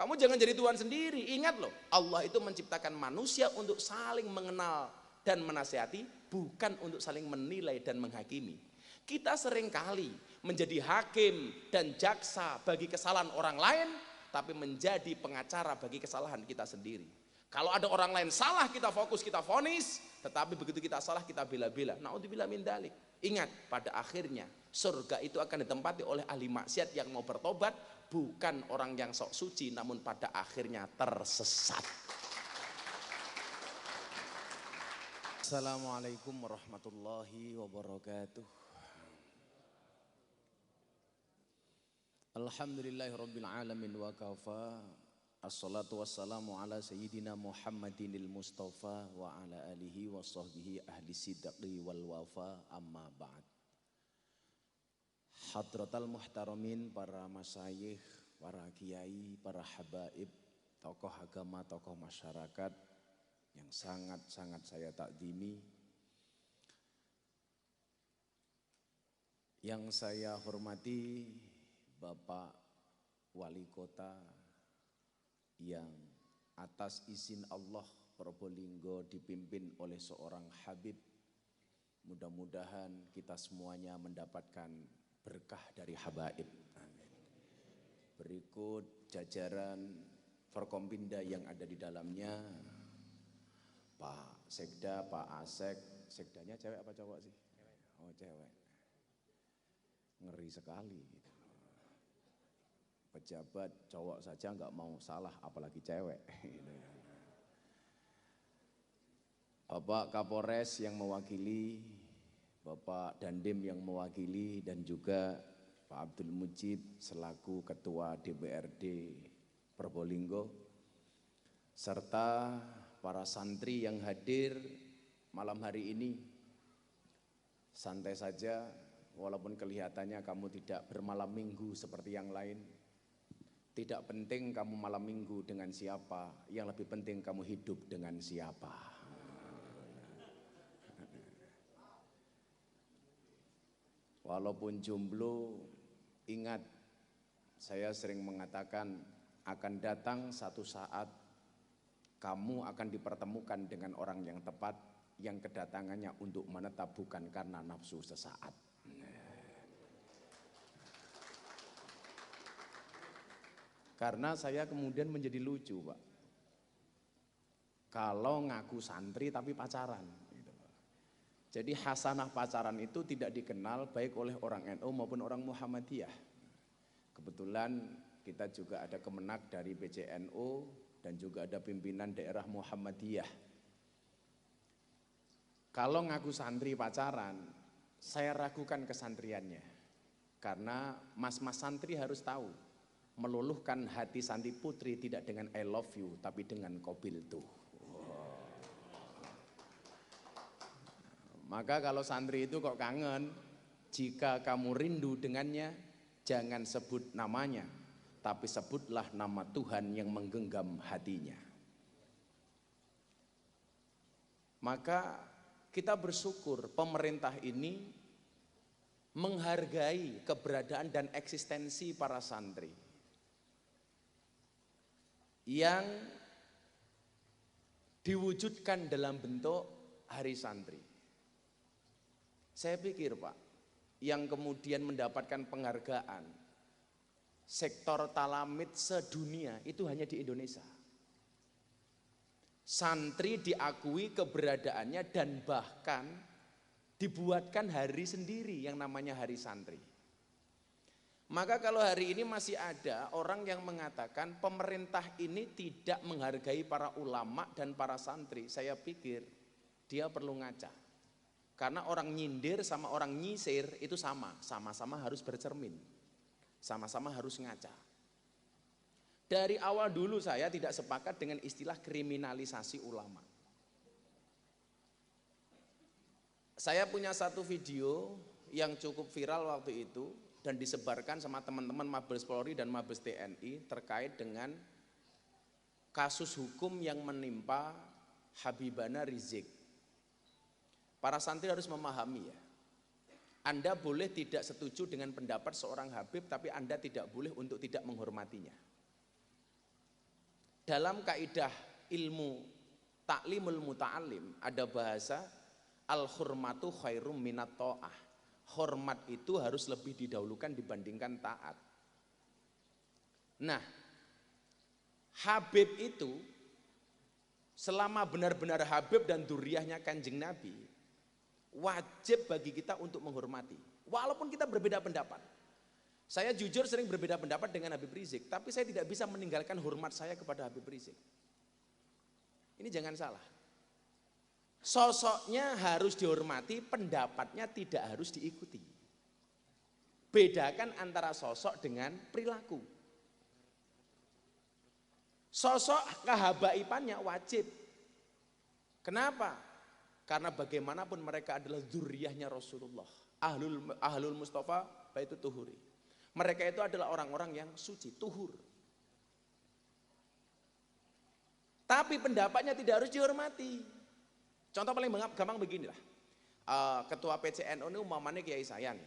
Kamu jangan jadi Tuhan sendiri. Ingat loh, Allah itu menciptakan manusia untuk saling mengenal dan menasihati, bukan untuk saling menilai dan menghakimi. Kita seringkali menjadi hakim dan jaksa bagi kesalahan orang lain, tapi menjadi pengacara bagi kesalahan kita sendiri. Kalau ada orang lain salah, kita fokus, kita vonis, tetapi begitu kita salah, kita bela-bela. Naudzubillah min dzalik. Ingat, pada akhirnya surga itu akan ditempati oleh ahli maksiat yang mau bertobat, bukan orang yang sok suci, namun pada akhirnya tersesat. Assalamualaikum warahmatullahi wabarakatuh. Alhamdulillahirabbil alamin wa kafa. Assalatu wassalamu ala sayyidina Muhammadinil Mustafa wa ala alihi wa sahbihi ahli sidqi wal wafa, amma ba'd. Hadratal muhtaramin, para masyayikh, para kiai, para habaib, tokoh agama, tokoh masyarakat yang sangat-sangat saya takdimi, yang saya hormati Bapak Wali Kota yang atas izin Allah Probolinggo dipimpin oleh seorang Habib. Mudah-mudahan kita semuanya mendapatkan berkah dari habaib. Amin. Berikut jajaran Forkompinda yang ada di dalamnya. Pak Sekda, Pak Asek. Sekdanya cewek apa cowok sih? Oh, cewek. Ngeri sekali. Pejabat cowok saja nggak mau salah, apalagi cewek. Bapak Kapolres yang mewakili, Bapak Dandim yang mewakili, dan juga Pak Abdul Mujib selaku Ketua DPRD Probolinggo, serta para santri yang hadir malam hari ini. Santai saja, walaupun kelihatannya kamu tidak bermalam minggu seperti yang lain. Tidak penting kamu malam minggu dengan siapa, yang lebih penting kamu hidup dengan siapa. Walaupun jomblo, ingat, saya sering mengatakan akan datang satu saat kamu akan dipertemukan dengan orang yang tepat, yang kedatangannya untuk menetap bukan karena nafsu sesaat. Karena saya kemudian menjadi lucu, Pak. Kalau ngaku santri tapi pacaran. Jadi hasanah pacaran itu tidak dikenal baik oleh orang NU maupun orang Muhammadiyah. Kebetulan kita juga ada kemenak dari PCNU dan juga ada pimpinan daerah Muhammadiyah. Kalau ngaku santri pacaran, saya ragukan kesantriannya. Karena mas-mas santri harus tahu, meluluhkan hati santri putri tidak dengan I love you, tapi dengan kobil tuh. Wow. Maka kalau santri itu kok kangen, jika kamu rindu dengannya, jangan sebut namanya, tapi sebutlah nama Tuhan yang menggenggam hatinya. Maka kita bersyukur pemerintah ini menghargai keberadaan dan eksistensi para santri yang diwujudkan dalam bentuk hari santri. Saya pikir, Pak, yang kemudian mendapatkan penghargaan sektor talamid sedunia itu hanya di Indonesia. Santri diakui keberadaannya dan bahkan dibuatkan hari sendiri yang namanya hari santri. Maka kalau hari ini masih ada orang yang mengatakan pemerintah ini tidak menghargai para ulama dan para santri, saya pikir dia perlu ngaca. Karena orang nyindir sama orang nyisir itu sama-sama harus bercermin, sama-sama harus ngaca. Dari awal dulu saya tidak sepakat dengan istilah kriminalisasi ulama. Saya punya satu video yang cukup viral waktu itu dan disebarkan sama teman-teman Mabes Polri dan Mabes TNI terkait dengan kasus hukum yang menimpa Habibana Rizik. Para santri harus memahami ya, Anda boleh tidak setuju dengan pendapat seorang Habib, tapi Anda tidak boleh untuk tidak menghormatinya. Dalam kaidah ilmu taklimul muta'alim ada bahasa al-hurmatu khairum minat ta'ah. Hormat itu harus lebih didahulukan dibandingkan taat. Nah, Habib itu selama benar-benar Habib dan duriyahnya Kanjeng Nabi, wajib bagi kita untuk menghormati. Walaupun kita berbeda pendapat. Saya jujur sering berbeda pendapat dengan Habib Rizik, tapi saya tidak bisa meninggalkan hormat saya kepada Habib Rizik. Ini jangan salah. Sosoknya harus dihormati, pendapatnya tidak harus diikuti. Bedakan antara sosok dengan perilaku. Sosok kehabaibannya wajib. Kenapa? Karena bagaimanapun mereka adalah dzurriyyahnya Rasulullah. Ahlul Mustafa baitu tuhuri. Mereka itu adalah orang-orang yang suci, tuhur. Tapi pendapatnya tidak harus dihormati. Contoh paling gampang beginilah. Ketua PCNU ini umpamanya kiai saya nih.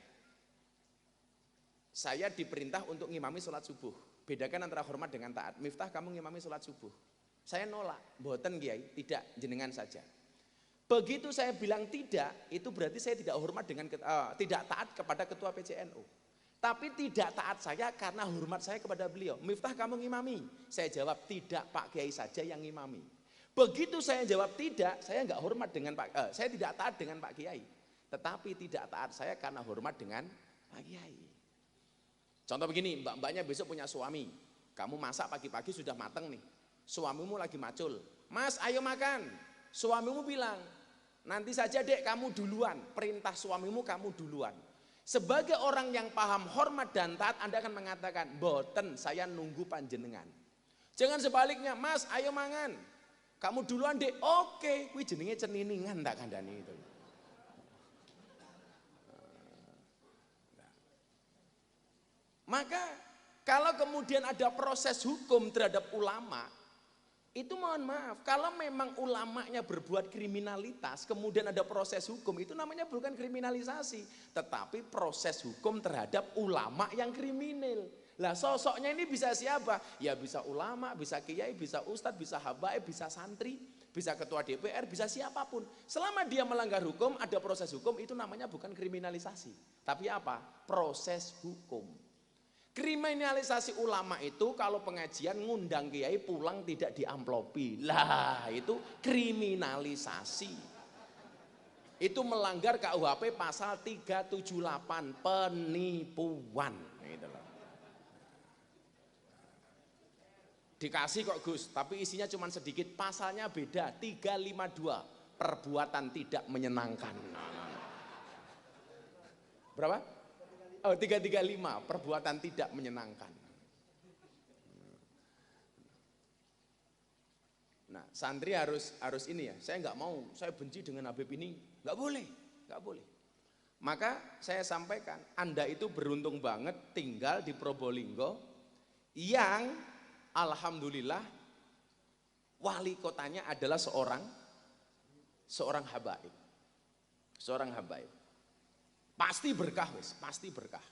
Saya diperintah untuk ngimami sholat subuh. Bedakan antara hormat dengan taat. Miftah, kamu ngimami sholat subuh. Saya nolak, mboten kiai, tidak, jenengan saja. Begitu saya bilang tidak, itu berarti saya tidak hormat dengan tidak taat kepada ketua PCNU. Tapi tidak taat saya karena hormat saya kepada beliau. Miftah, kamu ngimami. Saya jawab tidak, Pak Kiai saja yang ngimami. Begitu saya jawab tidak, saya nggak hormat dengan saya tidak taat dengan Pak Kiai. Tetapi tidak taat saya karena hormat dengan Pak Kiai. Contoh begini, mbak-mbaknya besok punya suami. Kamu masak pagi-pagi sudah mateng nih. Suamimu lagi macul. Mas, ayo makan. Suamimu bilang, nanti saja dek, kamu duluan. Perintah suamimu kamu duluan. Sebagai orang yang paham hormat dan taat, Anda akan mengatakan, boten, saya nunggu panjenengan. Jangan sebaliknya, Mas, ayo mangan. Kamu duluan dek, oke, kuwi jenenge ceniningan tak kandhani itu. Maka kalau kemudian ada proses hukum terhadap ulama, itu mohon maaf, kalau memang ulamanya berbuat kriminalitas, kemudian ada proses hukum, itu namanya bukan kriminalisasi, tetapi proses hukum terhadap ulama yang kriminal. Lah sosoknya ini bisa siapa? Ya bisa ulama, bisa kiai, bisa ustadz, bisa habaib, bisa santri, bisa ketua DPR, bisa siapapun. Selama dia melanggar hukum, ada proses hukum, itu namanya bukan kriminalisasi. Tapi apa? Proses hukum. Kriminalisasi ulama itu kalau pengajian ngundang kiai pulang tidak diamplopi. Lah itu kriminalisasi. Itu melanggar KUHP pasal 378 penipuan. Gitu loh. Dikasih kok Gus, tapi isinya cuma sedikit, pasalnya beda, 352, perbuatan tidak menyenangkan. Berapa? Oh, 335, perbuatan tidak menyenangkan. Nah, santri harus ini ya, saya nggak mau, saya benci dengan Habib ini, nggak boleh. Maka saya sampaikan, Anda itu beruntung banget tinggal di Probolinggo yang alhamdulillah wali kotanya adalah seorang habaib. Seorang habaib. Pasti berkah wis, pasti berkah.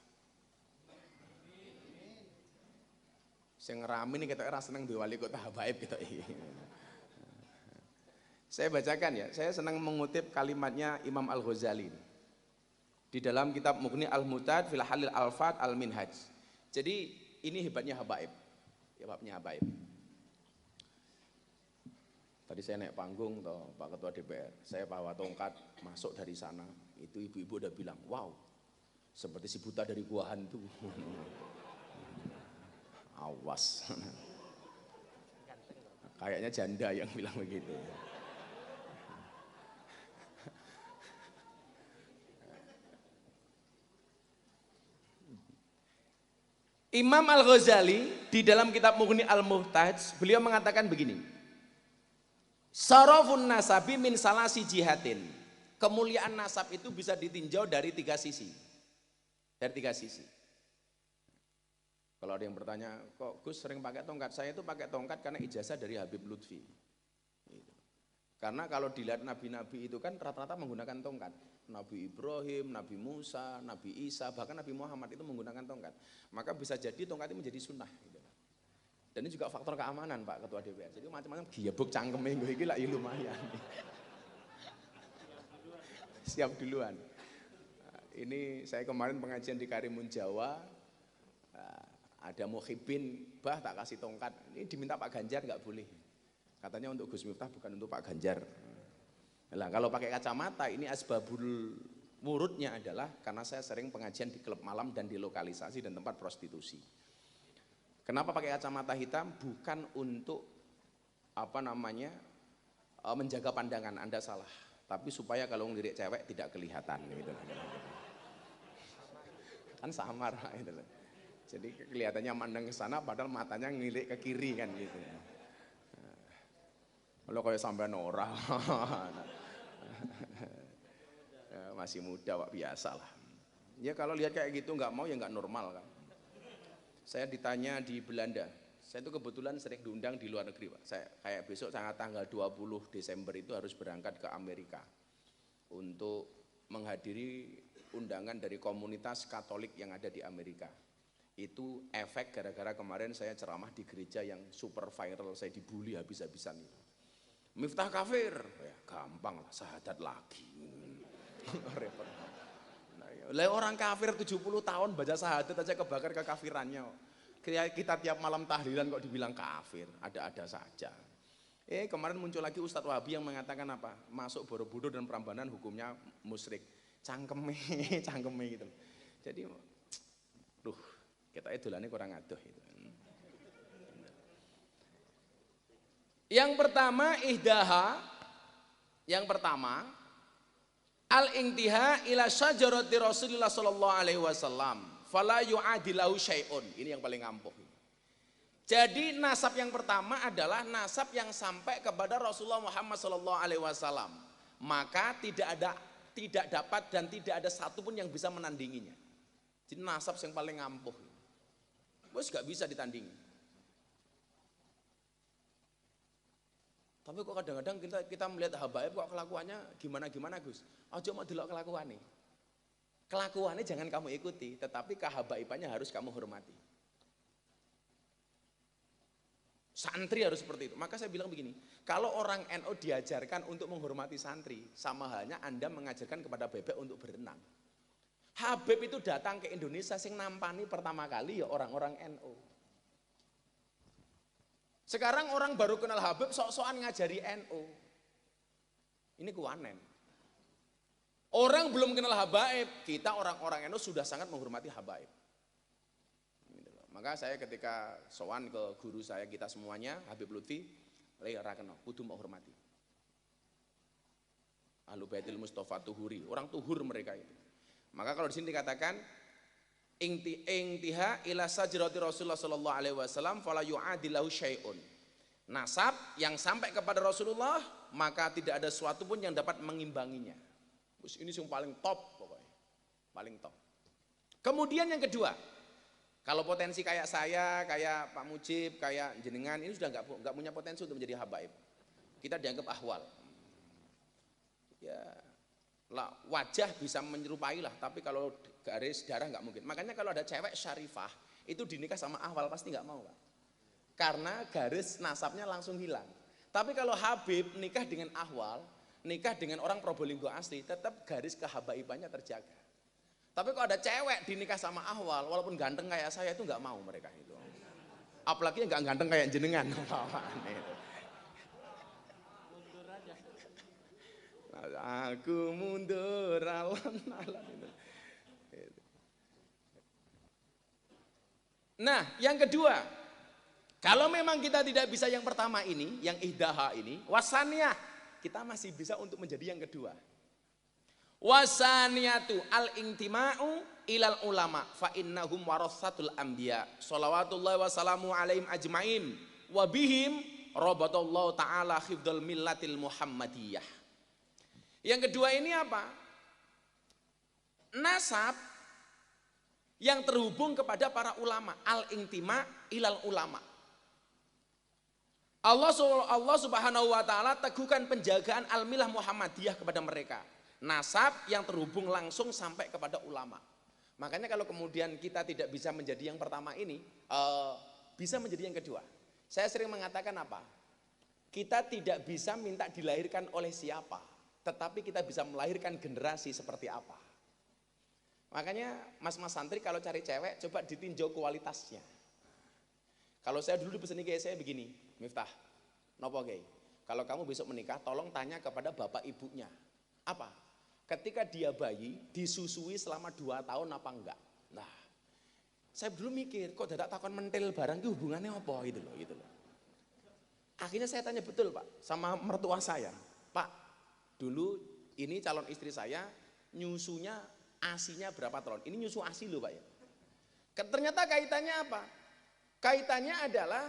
Sing rame ini kita seneng di wali kota habaib gitu. Saya bacakan ya, saya senang mengutip kalimatnya Imam Al-Ghazali di dalam kitab Mughni Al-Mutad fil Halil Al-Fat Al-Minhaj. Jadi ini hebatnya habaib. Hebatnya habaib. Tadi saya naik panggung toh Pak Ketua DPR, saya bawa tongkat masuk dari sana, itu ibu-ibu udah bilang, wow, seperti si buta dari gua hantu. Awas. Kayaknya janda yang bilang begitu. Imam Al-Ghazali di dalam kitab Mughni Al-Muhtaj, beliau mengatakan begini. Sarafun nasabi min salasi jihatin. Kemuliaan nasab itu bisa ditinjau dari 3 sisi. Dari 3 sisi. Kalau ada yang bertanya, kok Gus sering pakai tongkat? Saya itu pakai tongkat karena ijazah dari Habib Lutfi. Gitu. Karena kalau dilihat nabi-nabi itu kan rata-rata menggunakan tongkat. Nabi Ibrahim, Nabi Musa, Nabi Isa, bahkan Nabi Muhammad itu menggunakan tongkat. Maka bisa jadi tongkat itu menjadi sunnah. Gitu. Dan ini juga faktor keamanan Pak Ketua DPR. Jadi macam-macam giebuk cangkeme nggo iki lak ya lumayan. Siap duluan. Ini saya kemarin pengajian di Karimun Jawa, ada muhibin, bah tak kasih tongkat. Ini diminta Pak Ganjar nggak boleh. Katanya untuk Gus Miftah bukan untuk Pak Ganjar. Nah, kalau pakai kacamata ini asbabul wurudnya adalah karena saya sering pengajian di klub malam dan di lokalisasi dan tempat prostitusi. Kenapa pakai kacamata hitam? Bukan untuk menjaga pandangan, Anda salah. Tapi supaya kalau ngelirik cewek tidak kelihatan gitu. Kan samar gitu. Jadi kelihatannya mandang ke sana padahal matanya ngelirik ke kiri kan gitu. Kalau kayak sampean ora. Masih muda Pak, biasa lah. Ya kalau lihat kayak gitu nggak mau ya nggak normal kan. Saya ditanya di Belanda, saya itu kebetulan sering diundang di luar negeri Pak. Saya kayak besok tanggal 20 Desember itu harus berangkat ke Amerika untuk menghadiri undangan dari komunitas Katolik yang ada di Amerika. Itu efek gara-gara kemarin saya ceramah di gereja yang super viral, saya dibully habis-habisan itu. Miftah kafir, ya gampang lah, syahadat lagi. Repot. Lah orang kafir 70 tahun baca syahadat aja kebakar kekafirannya. Kita tiap malam tahlilan kok dibilang kafir, ada-ada saja. Kemarin muncul lagi Ustadz Wahabi yang mengatakan apa? Masuk Borobudur dan Prambanan hukumnya musyrik. Cangkeme, cangkeme gitu. Jadi, kita idolanya kurang aduh itu. Yang pertama al-intiha ila syajarati Rasulullah sallallahu alaihi wasallam fala yu'adilahu syai'un. Ini yang paling ampuh. Jadi nasab yang pertama adalah nasab yang sampai kepada Rasulullah Muhammad sallallahu alaihi wasallam. Maka tidak dapat dan tidak ada satupun yang bisa menandinginya. Jadi nasab yang paling ampuh. Bos gak bisa ditandingi. Tapi kok kadang-kadang kita melihat habaib kok kelakuannya gimana Gus? Aja mau delok kelakuannya. Kelakuannya jangan kamu ikuti, tetapi kehabaibannya harus kamu hormati. Santri harus seperti itu. Maka saya bilang begini, kalau orang NU diajarkan untuk menghormati santri, sama halnya Anda mengajarkan kepada bebek untuk berenang. Habib itu datang ke Indonesia sing nampani pertama kali ya orang-orang NU. Sekarang orang baru kenal Habib sok-sokan ngajari NU. Ini kuanen. Orang belum kenal Habaib, kita orang-orang NU sudah sangat menghormati Habaib. Maka saya ketika sowan ke guru saya kita semuanya, Habib Lutfi, ora kenal, kudu menghormati. Ahlu Baitul Mustafa Tuhuri, orang tuhur mereka itu. Maka kalau di sini dikatakan intiha ila sajrati Rasulullah sallallahu alaihi wasallam fala yu'adilahu syai'un. Nasab yang sampai kepada Rasulullah maka tidak ada sesuatu pun yang dapat mengimbanginya. Ini yang paling top pokoknya. Paling top. Kemudian yang kedua, kalau potensi kayak saya, kayak Pak Mujib, kayak jenengan ini sudah enggak punya potensi untuk menjadi habaib. Kita dianggap ahwal. Ya, lah wajah bisa menyerupai lah, tapi kalau garis darah nggak mungkin. Makanya kalau ada cewek syarifah itu dinikah sama ahwal pasti nggak mau Pak. Karena garis nasabnya langsung hilang. Tapi kalau Habib nikah dengan ahwal, nikah dengan orang Probolinggo asli, tetap garis kehabaibannya terjaga. Tapi kalau ada cewek dinikah sama ahwal, walaupun ganteng kayak saya itu nggak mau mereka itu. Apalagi nggak ganteng kayak jenengan. Aku mundur alon-alon. Nah, yang kedua, kalau memang kita tidak bisa yang pertama ini, yang ihdaha ini, wasaniyah, kita masih bisa untuk menjadi yang kedua. Wasaniyatu al-intima'u ilal ulama fa innahum waratsatul anbiya shalawatullahi wassalamu alaihim ajmain wa bihim rabatallahu ta'ala khifdal millatil muhammadiyah. Yang kedua ini apa? Nasab yang terhubung kepada para ulama, al-intima ilal ulama. Allah Subhanahu wa taala teguhkan penjagaan al-millah Muhammadiyah kepada mereka. Nasab yang terhubung langsung sampai kepada ulama. Makanya kalau kemudian kita tidak bisa menjadi yang pertama ini, bisa menjadi yang kedua. Saya sering mengatakan apa? Kita tidak bisa minta dilahirkan oleh siapa, tetapi kita bisa melahirkan generasi seperti apa. Makanya mas-mas santri kalau cari cewek coba ditinjau kualitasnya. Kalau saya dulu dipesan kayak saya begini, Miftah, nopo gay. Kalau kamu besok menikah, tolong tanya kepada bapak ibunya. Apa? Ketika dia bayi, disusui selama 2 tahun apa enggak? Nah, saya dulu mikir, kok dadak takon mentil barang itu hubungannya apa gitu loh. Akhirnya saya tanya betul Pak, sama mertua saya. Pak, dulu ini calon istri saya, nyusunya asinya berapa tahun? Ini nyusu asi loh Pak ya. Ternyata kaitannya apa? Kaitannya adalah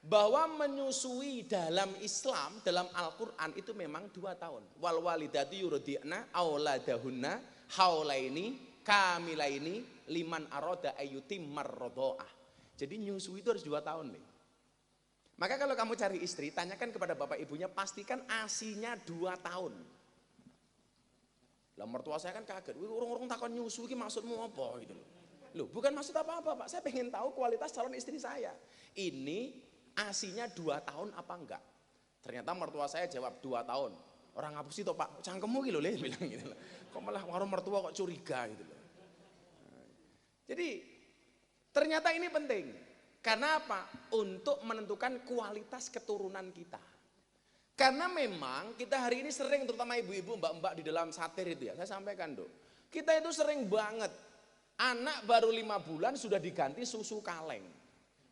bahwa menyusui dalam Islam, dalam Al-Quran itu memang 2 tahun. Wal walidatu yurdi'na auladahunna haulaini kamilaini liman aroda ayyutimmar rodho'ah. Jadi nyusui itu harus 2 tahun nih. Maka kalau kamu cari istri, tanyakan kepada bapak ibunya, pastikan asinya 2 tahun. Lah mertua saya kan kaget, orang-orang takon nyusu ini maksudmu apa gitu loh. Loh bukan maksud apa-apa Pak, saya pengen tahu kualitas calon istri saya. Ini asinya 2 tahun apa enggak? Ternyata mertua saya jawab 2 tahun. Orang ngapus itu Pak, cangkemmu gitu loh, bilang gitu loh. Kok malah warung mertua kok curiga gitu loh. Jadi ternyata ini penting. Karena apa? Untuk menentukan kualitas keturunan kita. Karena memang kita hari ini sering, terutama ibu-ibu, mbak-mbak di dalam satir itu ya, saya sampaikan dok. Kita itu sering banget, anak baru 5 bulan sudah diganti susu kaleng.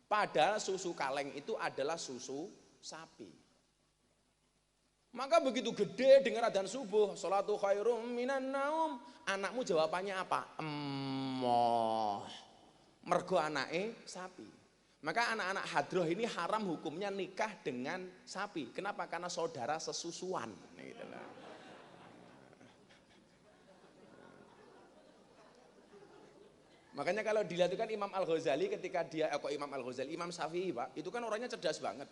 Padahal susu kaleng itu adalah susu sapi. Maka begitu gede dengar adzan subuh, sholatu khairum minan naum, anakmu jawabannya apa? Emoh. Mergo anake sapi. Maka anak-anak hadroh ini haram hukumnya nikah dengan sapi. Kenapa? Karena saudara sesusuan. Gitu lah. Makanya kalau dilihat kan Imam Al-Ghazali ketika dia, Imam Syafi'i Pak, itu kan orangnya cerdas banget.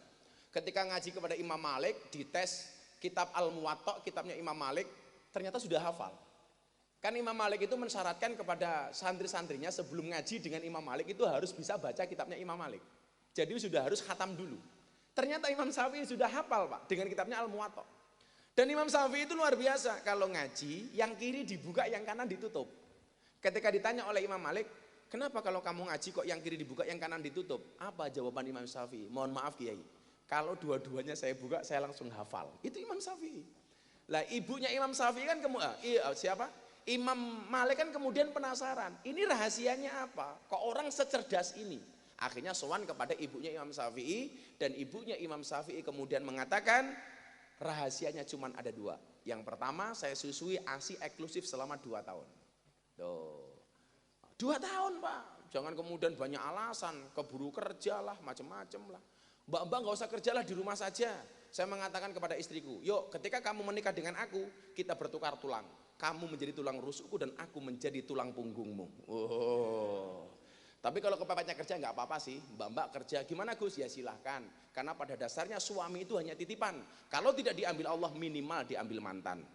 Ketika ngaji kepada Imam Malik, dites kitab Al-Muwatta, kitabnya Imam Malik, ternyata sudah hafal. Kan Imam Malik itu mensyaratkan kepada santri-santrinya sebelum ngaji dengan Imam Malik itu harus bisa baca kitabnya Imam Malik. Jadi sudah harus khatam dulu. Ternyata Imam Syafi'i sudah hafal Pak dengan kitabnya Al-Muwatta. Dan Imam Syafi'i itu luar biasa. Kalau ngaji yang kiri dibuka yang kanan ditutup. Ketika ditanya oleh Imam Malik, kenapa kalau kamu ngaji kok yang kiri dibuka yang kanan ditutup? Apa jawaban Imam Syafi'i? Mohon maaf Kiai, kalau dua-duanya saya buka saya langsung hafal. Itu Imam Syafi'i. Lah ibunya Imam Syafi'i kan siapa? Imam Malik kan kemudian penasaran, ini rahasianya apa? Kok orang secerdas ini? Akhirnya sowan kepada ibunya Imam Syafi'i, dan ibunya Imam Syafi'i kemudian mengatakan rahasianya cuma ada 2. Yang pertama, saya susui ASI eksklusif selama 2 tahun. Tuh. 2 tahun Pak, jangan kemudian banyak alasan, keburu kerja lah, macam-macam lah. Mbak-mbak gak usah kerjalah di rumah saja. Saya mengatakan kepada istriku, yuk ketika kamu menikah dengan aku, kita bertukar tulang. Kamu menjadi tulang rusukku dan aku menjadi tulang punggungmu. Oh. Tapi kalau kepepetnya kerja nggak apa-apa sih, mbak-mbak kerja. Gimana Gus? Ya silahkan. Karena pada dasarnya suami itu hanya titipan. Kalau tidak diambil Allah minimal diambil mantan.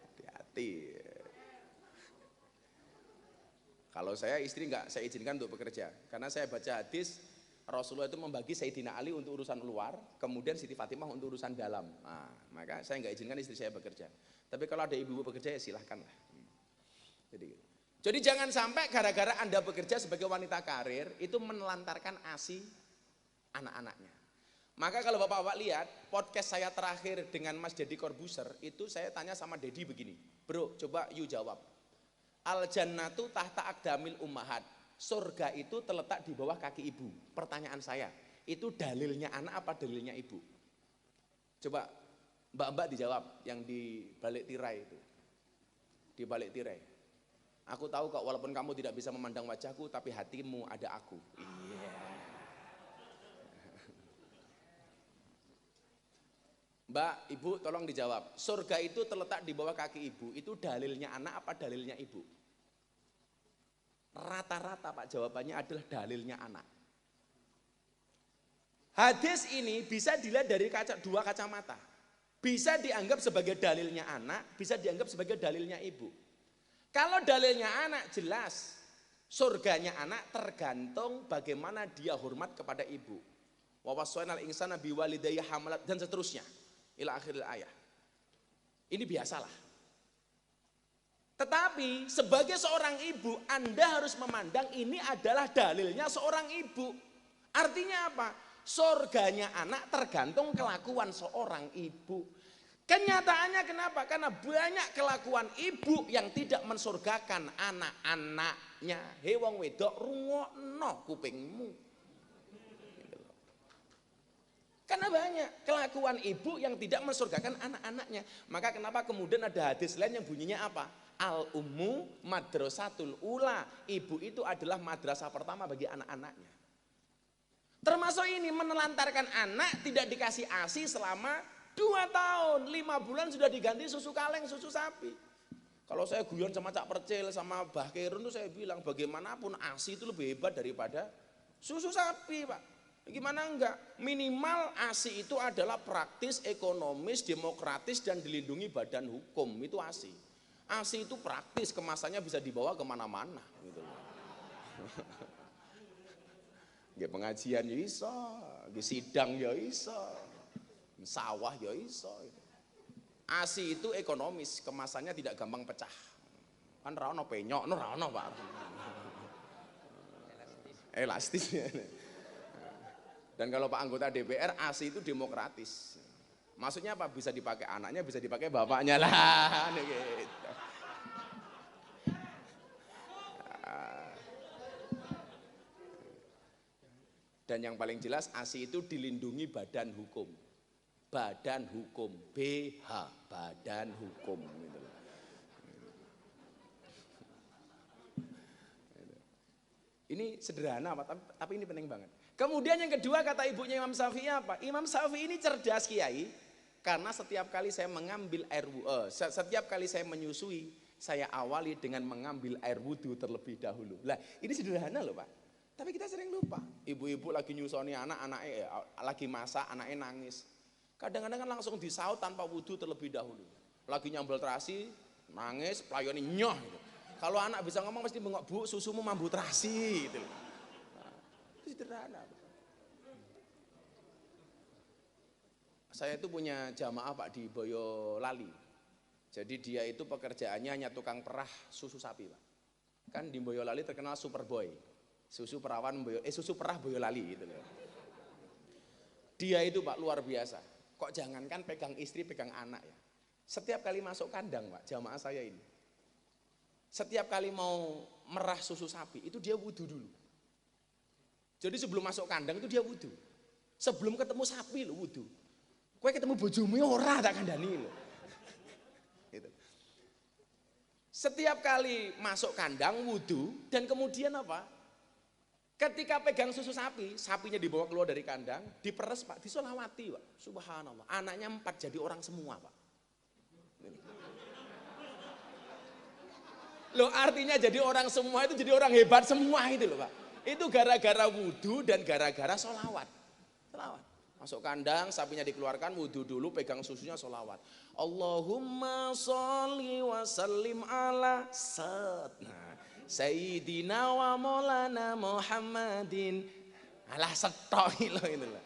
Hati-hati. Kalau saya istri nggak saya izinkan untuk bekerja. Karena saya baca hadis, Rasulullah itu membagi Sayyidina Ali untuk urusan luar, kemudian Siti Fatimah untuk urusan dalam. Nah, maka saya nggak izinkan istri saya bekerja. Tapi kalau ada ibu bekerja ya silahkan lah. Jadi jangan sampai gara-gara Anda bekerja sebagai wanita karir itu menelantarkan ASI anak-anaknya. Maka kalau bapak-bapak lihat podcast saya terakhir dengan Mas Deddy Corbuzier, itu saya tanya sama Deddy begini, bro coba you jawab. Al jannatu tahta aqdamil ummahat. Surga itu terletak di bawah kaki ibu. Pertanyaan saya, itu dalilnya anak apa dalilnya ibu? Coba mbak-mbak dijawab yang di balik tirai itu. Di balik tirai. Aku tahu kok walaupun kamu tidak bisa memandang wajahku, tapi hatimu ada aku. Iya. Mbak, ibu tolong dijawab. Surga itu terletak di bawah kaki ibu. Itu dalilnya anak apa dalilnya ibu? Rata-rata Pak jawabannya adalah dalilnya anak. Hadis ini bisa dilihat dari 2 kacamata. Bisa dianggap sebagai dalilnya anak, bisa dianggap sebagai dalilnya ibu. Kalau dalilnya anak jelas, surganya anak tergantung bagaimana dia hormat kepada ibu. Wa wassaynal insana biwalidayhi hamalat dan seterusnya ila akhiril ayah. Ini biasalah. Tetapi sebagai seorang ibu Anda harus memandang ini adalah dalilnya seorang ibu. Artinya apa? Surganya anak tergantung kelakuan seorang ibu. Kenyataannya kenapa? Karena banyak kelakuan ibu yang tidak mensurgakan anak-anaknya. Hei wong wedok rungokno kupingmu. Karena banyak kelakuan ibu yang tidak mensurgakan anak-anaknya. Maka kenapa kemudian ada hadis lain yang bunyinya apa? Al-ummu madrasatul ula. Ibu itu adalah madrasah pertama bagi anak-anaknya. Termasuk ini menelantarkan anak tidak dikasih ASI selama 2 tahun, 5 bulan sudah diganti susu kaleng, susu sapi. Kalau saya guyon sama Cak Percil, sama Mbah Kerun itu saya bilang bagaimanapun ASI itu lebih hebat daripada susu sapi Pak. Gimana enggak? Minimal ASI itu adalah praktis, ekonomis, demokratis dan dilindungi badan hukum, itu ASI. ASI itu praktis, kemasannya bisa dibawa kemana-mana. Gitu. Pengajian ya iso, sidang ya iso. Sawah ya iso. ASI itu ekonomis, kemasannya tidak gampang pecah. Kan ra ono penyok, no ra ono Pak. Elastis. Dan kalau Pak anggota DPR, ASI itu demokratis. Maksudnya apa? Bisa dipakai anaknya, bisa dipakai bapaknya lah. Gitu. Dan yang paling jelas ASI itu dilindungi badan hukum. Badan hukum, BH, badan hukum gitu. Ini sederhana tapi ini penting banget. Kemudian yang kedua kata ibunya Imam Syafi'i apa? Imam Syafi'i ini cerdas Kiai, karena setiap kali saya mengambil setiap kali saya menyusui, saya awali dengan mengambil air wudhu terlebih dahulu. Lah ini sederhana loh Pak. Tapi kita sering lupa. Ibu-ibu lagi nyusoni anaknya lagi masak, anaknya nangis. Kadang-kadang kan langsung disaut tanpa wudhu terlebih dahulu. Lagi nyambel terasi, nangis, pelayoni nyoh gitu. Kalau anak bisa ngomong pasti bengok, Bu, susumu mambu terasi gitu. Nah, itu sederhana. Saya itu punya jamaah Pak di Boyolali. Jadi dia itu pekerjaannya hanya tukang perah susu sapi Pak. Kan di Boyolali terkenal Superboy. Susu perah Boyolali gitu loh. Dia itu Pak luar biasa. Kok jangankan pegang istri, pegang anak ya. Setiap kali masuk kandang Pak, jamaah saya ini. Setiap kali mau merah susu sapi, itu dia wudhu dulu. Jadi sebelum masuk kandang itu dia wudhu. Sebelum ketemu sapi lo wudhu. Kowe ketemu bojomu ora tak kandhani lo. Gitu. Setiap kali masuk kandang wudhu dan kemudian apa? Ketika pegang susu sapi, sapinya dibawa keluar dari kandang, diperes Pak, disolawati Pak. Subhanallah, anaknya 4 jadi orang semua Pak. Loh artinya jadi orang semua itu jadi orang hebat semua itu loh Pak. Itu gara-gara wudhu dan gara-gara solawat. Solawat. Masuk kandang, sapinya dikeluarkan, wudhu dulu, pegang susunya solawat. Allahumma sholli wa sallim ala Sayyidina wa maulana Muhammadin. Alah setok loh itu loh.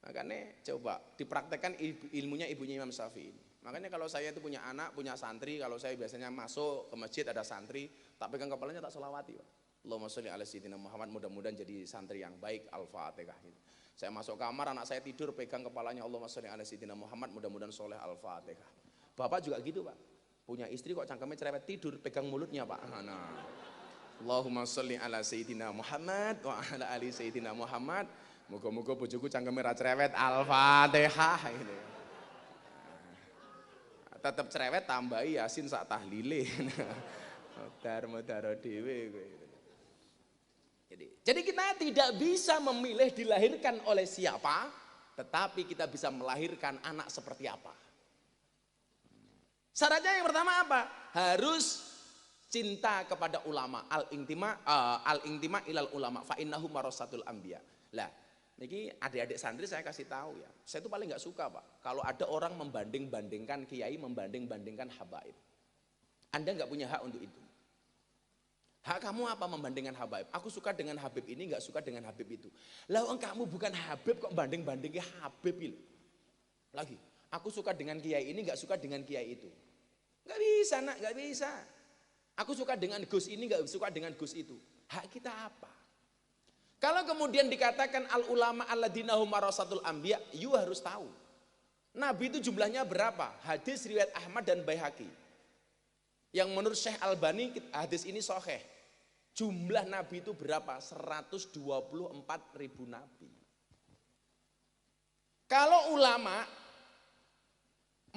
Makanya coba dipraktekkan ilmunya ibunya Imam Syafi'i. Makanya kalau saya itu punya anak, punya santri, kalau saya biasanya masuk ke masjid ada santri, tak pegang kepalanya tak sholawati Pak. Allahumma sholli ala Sayyidina Muhammad, mudah-mudahan jadi santri yang baik, Al-Fatihah. Saya masuk kamar, anak saya tidur, pegang kepalanya Allahumma sholli ala Sayyidina Muhammad, mudah-mudahan soleh Al-Fatihah. Bapak juga gitu Pak. Punya istri kok cangkemnya cerewet tidur, pegang mulutnya Pak. Nah. Allahumma sholli ala Sayyidina Muhammad wa ala ali Sayyidina Muhammad. Moga-moga bojoku cangkemnya cerewet Al-Fatihah gitu. Tetap cerewet tambahi Yasin sak tahlile. Dar-dar dhewe kowe. Jadi kita tidak bisa memilih dilahirkan oleh siapa, tetapi kita bisa melahirkan anak seperti apa. Syaratnya yang pertama apa? Harus cinta kepada ulama, al-intima ilal ulama fa innahum warasatul anbiya. Lah, niki adik-adik santri saya kasih tahu ya. Saya itu paling nggak suka Pak kalau ada orang membanding-bandingkan kiai, membanding-bandingkan habaib. Anda nggak punya hak untuk itu. Hak kamu apa membandingkan Habib? Aku suka dengan Habib ini, nggak suka dengan Habib itu. Lah kamu bukan Habib kok banding-bandingnya Habib ini. Lagi, aku suka dengan kiai ini, nggak suka dengan kiai itu. Nggak bisa nak, nggak bisa. Aku suka dengan Gus ini, nggak suka dengan Gus itu. Hak kita apa? Kalau kemudian dikatakan al ulama alladzina hum warasatul anbiya, you harus tahu. Nabi itu jumlahnya berapa? Hadis riwayat Ahmad dan Baihaqi. Yang menurut Syekh Albani hadis ini sahih. Jumlah nabi itu berapa? 124.000 nabi. Kalau ulama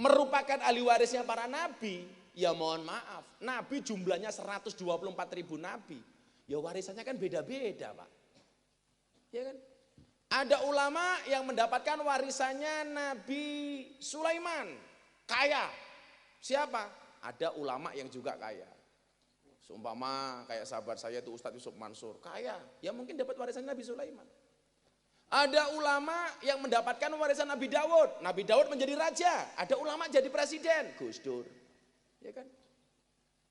merupakan ahli warisnya para nabi, ya mohon maaf, nabi jumlahnya 124.000 nabi. Ya warisannya kan beda-beda, Pak. Ya kan? Ada ulama yang mendapatkan warisannya Nabi Sulaiman, kaya. Siapa? Ada ulama yang juga kaya. Seumpama kayak sahabat saya itu Ustadz Yusuf Mansur, kaya, ya mungkin dapat warisan Nabi Sulaiman. Ada ulama yang mendapatkan warisan Nabi Daud. Nabi Daud menjadi raja, ada ulama jadi presiden, Gus Dur. Ya kan?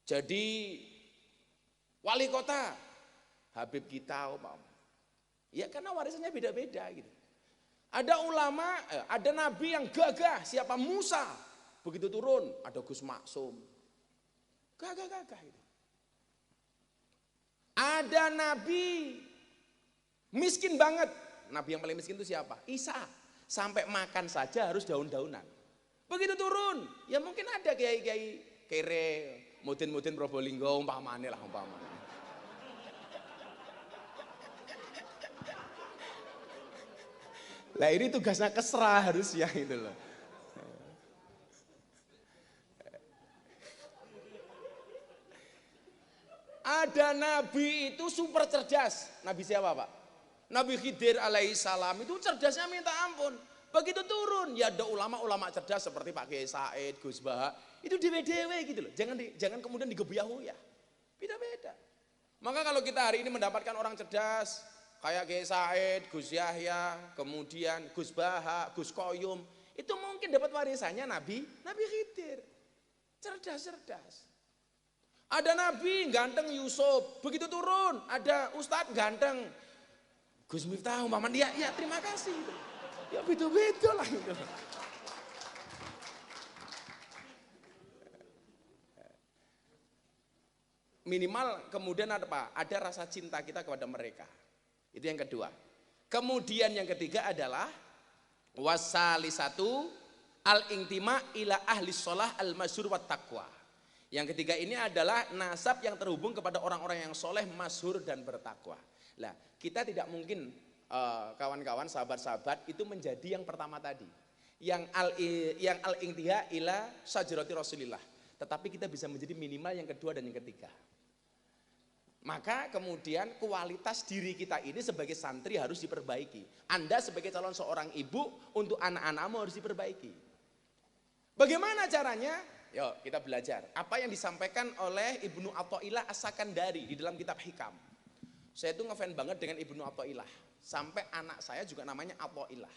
Jadi wali kota, Habib kita, ya karena warisannya beda-beda gitu. Ada ulama, ada nabi yang gagah, siapa? Musa. Begitu turun, ada Gus Maksum. Gagah-gagah gitu. Ada nabi miskin banget. Nabi yang paling miskin itu siapa? Isa. Sampai makan saja harus daun-daunan. Begitu turun, ya mungkin ada kiai-kiai kere, mudin-mudin Probolinggo, umpamane lah umpamane. Lah ini tugasnya kesra harusnya gitu loh. Ada nabi itu super cerdas. Nabi siapa, Pak? Nabi Khidir alaihissalam itu cerdasnya minta ampun. Begitu turun, ya ada ulama-ulama cerdas seperti Pak Kiai Said, Gus Baha. Itu dewe-dewe gitu loh. Jangan kemudian digebiahu ya. Beda-beda. Maka kalau kita hari ini mendapatkan orang cerdas, kayak Kiai Said, Gus Yahya, kemudian Gus Baha, Gus Koyum, itu mungkin dapat warisannya Nabi Khidir. Cerdas-cerdas. Ada nabi ganteng Yusuf, begitu turun ada ustadz ganteng Gus Miftah umpaman dia, ya terima kasih. Ya beda-beda lah gitu. Minimal kemudian ada apa? Ada rasa cinta kita kepada mereka. Itu yang kedua. Kemudian yang ketiga adalah wasalisatu al-intima ila ahli sholah al-masyhur wat taqwa. Yang ketiga ini adalah nasab yang terhubung kepada orang-orang yang soleh, masyhur dan bertakwa. Nah, kita tidak mungkin kawan-kawan, sahabat-sahabat itu menjadi yang pertama tadi, yang al-intiha ila sajarati Rasulillah. Tetapi kita bisa menjadi minimal yang kedua dan yang ketiga. Maka kemudian kualitas diri kita ini sebagai santri harus diperbaiki. Anda sebagai calon seorang ibu untuk anak-anakmu harus diperbaiki. Bagaimana caranya? Yuk kita belajar apa yang disampaikan oleh Ibnu Athaillah As-Sakandari di dalam kitab Hikam. Saya itu ngefans banget dengan Ibnu Athaillah. Sampai anak saya juga namanya Athaillah.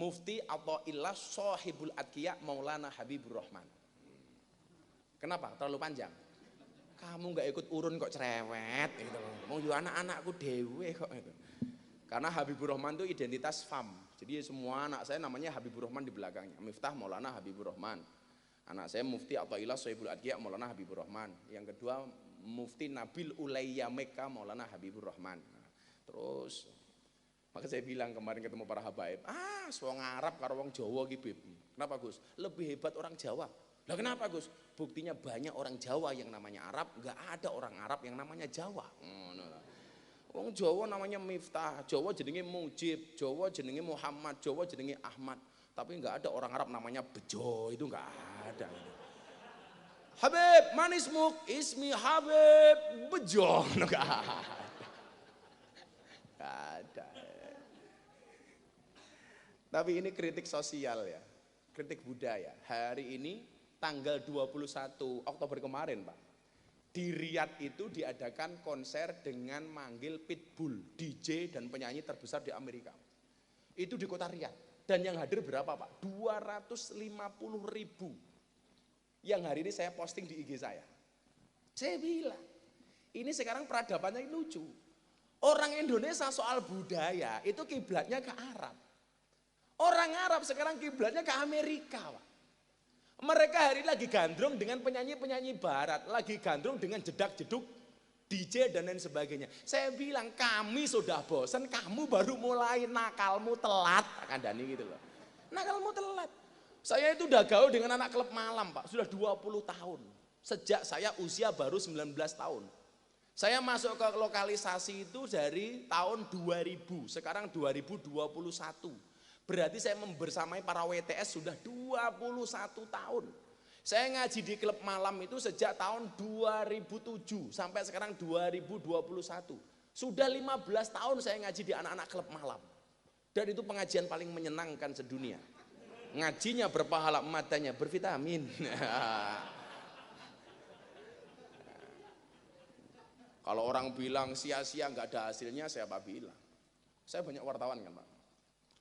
Mufti Athaillah Shahibul Adqiya Maulana Habibur Rahman. Kenapa? Terlalu panjang. Kamu nggak ikut urun kok cerewet gitu. Mau juga anak-anakku dewe kok gitu. Karena Habibur Rahman itu identitas fam. Jadi semua anak saya namanya Habibur Rahman di belakangnya. Miftah Maulana Habibur Rahman. Anak saya Mufti Athaillah Shahibul Adqiya Maulana Habibur Rahman. Yang kedua Mufti Nabil Ulayya Mekka Maulana Habibur Rahman. Terus maka saya bilang kemarin ketemu para habaib, wong Arab karo wong Jawa ki Bib. Kenapa Gus? Lebih hebat orang Jawa. Lah kenapa Gus? Buktinya banyak orang Jawa yang namanya Arab, enggak ada orang Arab yang namanya Jawa. Wong Jawa namanya Miftah, Jawa jenenge Mujib, Jawa jenenge Muhammad, Jawa jenenge Ahmad. Tapi enggak ada orang Arab namanya Bejo, itu enggak ada. Habib, manismuk, ismi Habib Bejo, enggak ada. Enggak ada. Tapi ini kritik sosial ya, kritik budaya. Hari ini tanggal 21 Oktober kemarin Pak, di Riyadh itu diadakan konser dengan manggil Pitbull, DJ dan penyanyi terbesar di Amerika. Itu di kota Riyadh. Dan yang hadir berapa Pak? 250.000. yang hari ini saya posting di IG saya. Saya bilang, ini sekarang peradabannya lucu. Orang Indonesia soal budaya itu kiblatnya ke Arab. Orang Arab sekarang kiblatnya ke Amerika, Pak. Mereka hari ini lagi gandrung dengan penyanyi-penyanyi barat, lagi gandrung dengan jedak-jeduk DJ dan lain sebagainya. Saya bilang kami sudah bosan, kamu baru mulai nakalmu telat, akan Dani gitu loh. Nakalmu telat. Saya itu udah gaul dengan anak klub malam, Pak, sudah 20 tahun. Sejak saya usia baru 19 tahun. Saya masuk ke lokalisasi itu dari tahun 2000, sekarang 2021. Berarti saya membersamai para WTS sudah 21 tahun. Saya ngaji di klub malam itu sejak tahun 2007 sampai sekarang 2021. Sudah 15 tahun saya ngaji di anak-anak klub malam. Dan itu pengajian paling menyenangkan sedunia. Ngajinya berpahala, matanya bervitamin. Kalau orang bilang sia-sia nggak ada hasilnya, saya apa bilang. Saya banyak wartawan kan, Pak.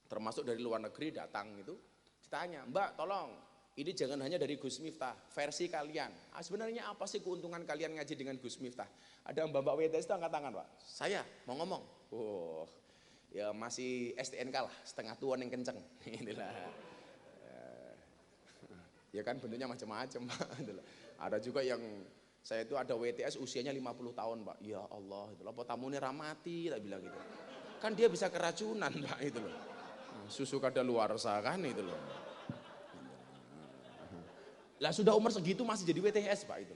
Termasuk dari luar negeri datang itu, ditanya, Mbak tolong, ini jangan hanya dari Gus Miftah, versi kalian. Sebenarnya apa sih keuntungan kalian ngaji dengan Gus Miftah? Ada Mbak WTS itu angkat tangan, Pak. Saya mau ngomong. Oh, ya masih STNK lah, setengah tuan yang kenceng. Inilah. Ya kan bentuknya macam-macam, Pak. Ada juga yang saya itu ada WTS usianya 50 tahun, Pak. Ya Allah, itu apa tamunya ramati, tak bilang gitu. Kan dia bisa keracunan, Pak, itu loh. Susu kadaluarsa kan itu loh. Lah sudah umur segitu masih jadi WTS, Pak, itu.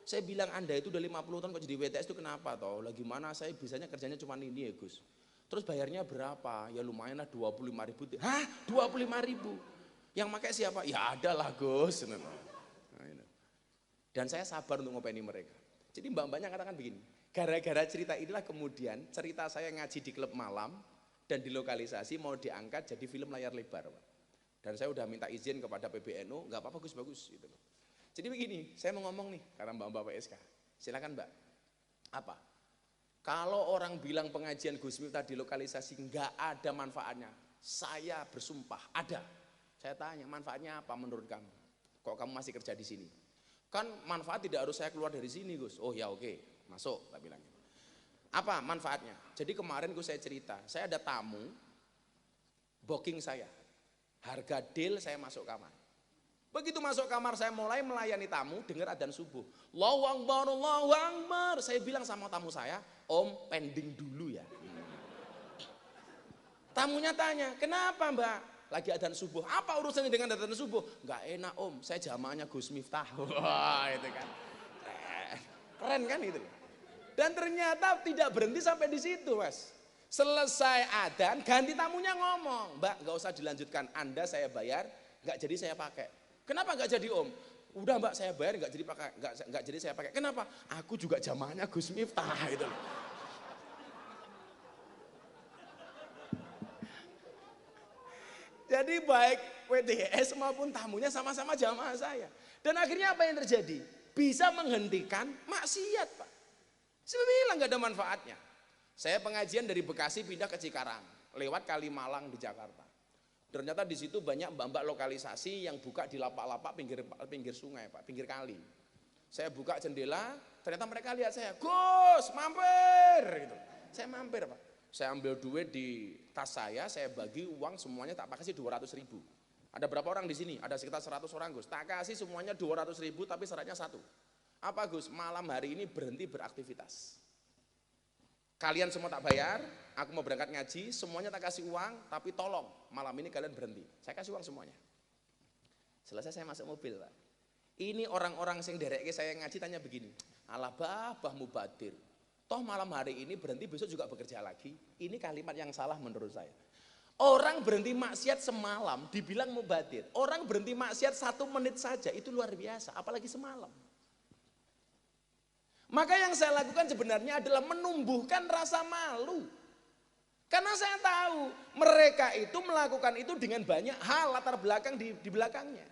Saya bilang Anda itu udah 50 tahun kok jadi WTS itu kenapa toh? Lah gimana saya bisanya kerjanya cuma ini ya, Gus. Terus bayarnya berapa? Ya lumayan lah 25.000. Hah? 25.000? Yang pakai siapa? Ya ada lah, Gus. Dan saya sabar untuk ngopeni mereka. Jadi mbak-mbaknya katakan begini, gara-gara cerita inilah kemudian cerita saya ngaji di klub malam dan di lokalisasi mau diangkat jadi film layar lebar, Pak. Dan saya udah minta izin kepada PBNU, nggak apa-apa Gus, bagus gitu loh. Jadi begini, saya mau ngomong nih karena mbak-mbak PSK. Silakan Mbak. Apa? Kalau orang bilang pengajian Gus Miftah di lokalisasi nggak ada manfaatnya, saya bersumpah ada. Saya tanya manfaatnya apa menurut kamu? Kok kamu masih kerja di sini? Kan manfaat tidak harus saya keluar dari sini, Gus. Oh ya oke, masuk, tak bilangnya. Apa manfaatnya? Jadi kemarin saya cerita, saya ada tamu, booking saya, harga deal saya masuk kamar. Begitu masuk kamar saya mulai melayani tamu, dengar adzan subuh. Allahu Akbar, Allahu Akbar. Saya bilang sama tamu saya, Om pending dulu ya. Tamunya tanya, kenapa Mbak? Lagi adzan subuh. Apa urusannya dengan adzan subuh? Enggak enak Om, saya jamaahnya Gus Miftah. Wah itu kan. Keren kan itu. Dan ternyata tidak berhenti sampai di situ, Mas. Selesai adzan, ganti tamunya ngomong, Mbak nggak usah dilanjutkan, Anda saya bayar, nggak jadi saya pakai. Kenapa nggak jadi Om? Udah Mbak saya bayar nggak jadi pakai, nggak jadi saya pakai. Kenapa? Aku juga jamaahnya Gus Miftah itu. Jadi baik WTS maupun tamunya sama-sama jamaah saya. Dan akhirnya apa yang terjadi? Bisa menghentikan maksiat, Pak. Saya bilang nggak ada manfaatnya. Saya pengajian dari Bekasi pindah ke Cikarang, lewat Kalimalang di Jakarta. Ternyata di situ banyak mbak-mbak lokalisasi yang buka di lapak-lapak pinggir sungai, Pak, pinggir kali. Saya buka jendela, ternyata mereka lihat saya, Gus, mampir, gitu. Saya mampir, Pak. Saya ambil duit di tas saya bagi uang semuanya tak kasih 200.000. Ada berapa orang di sini? Ada sekitar 100 orang, Gus. Tak kasih semuanya 200.000 tapi syaratnya satu. Apa Gus? Malam hari ini berhenti beraktivitas. Kalian semua tak bayar, aku mau berangkat ngaji, semuanya tak kasih uang, tapi tolong malam ini kalian berhenti. Saya kasih uang semuanya. Selesai saya masuk mobil, Pak. Ini orang-orang sing dereke saya ngaji tanya begini, alah bah mubadir. Toh malam hari ini berhenti, besok juga bekerja lagi. Ini kalimat yang salah menurut saya. Orang berhenti maksiat semalam dibilang mubadir. Orang berhenti maksiat 1 menit saja itu luar biasa, apalagi semalam. Maka yang saya lakukan sebenarnya adalah menumbuhkan rasa malu. Karena saya tahu mereka itu melakukan itu dengan banyak hal latar belakang di belakangnya.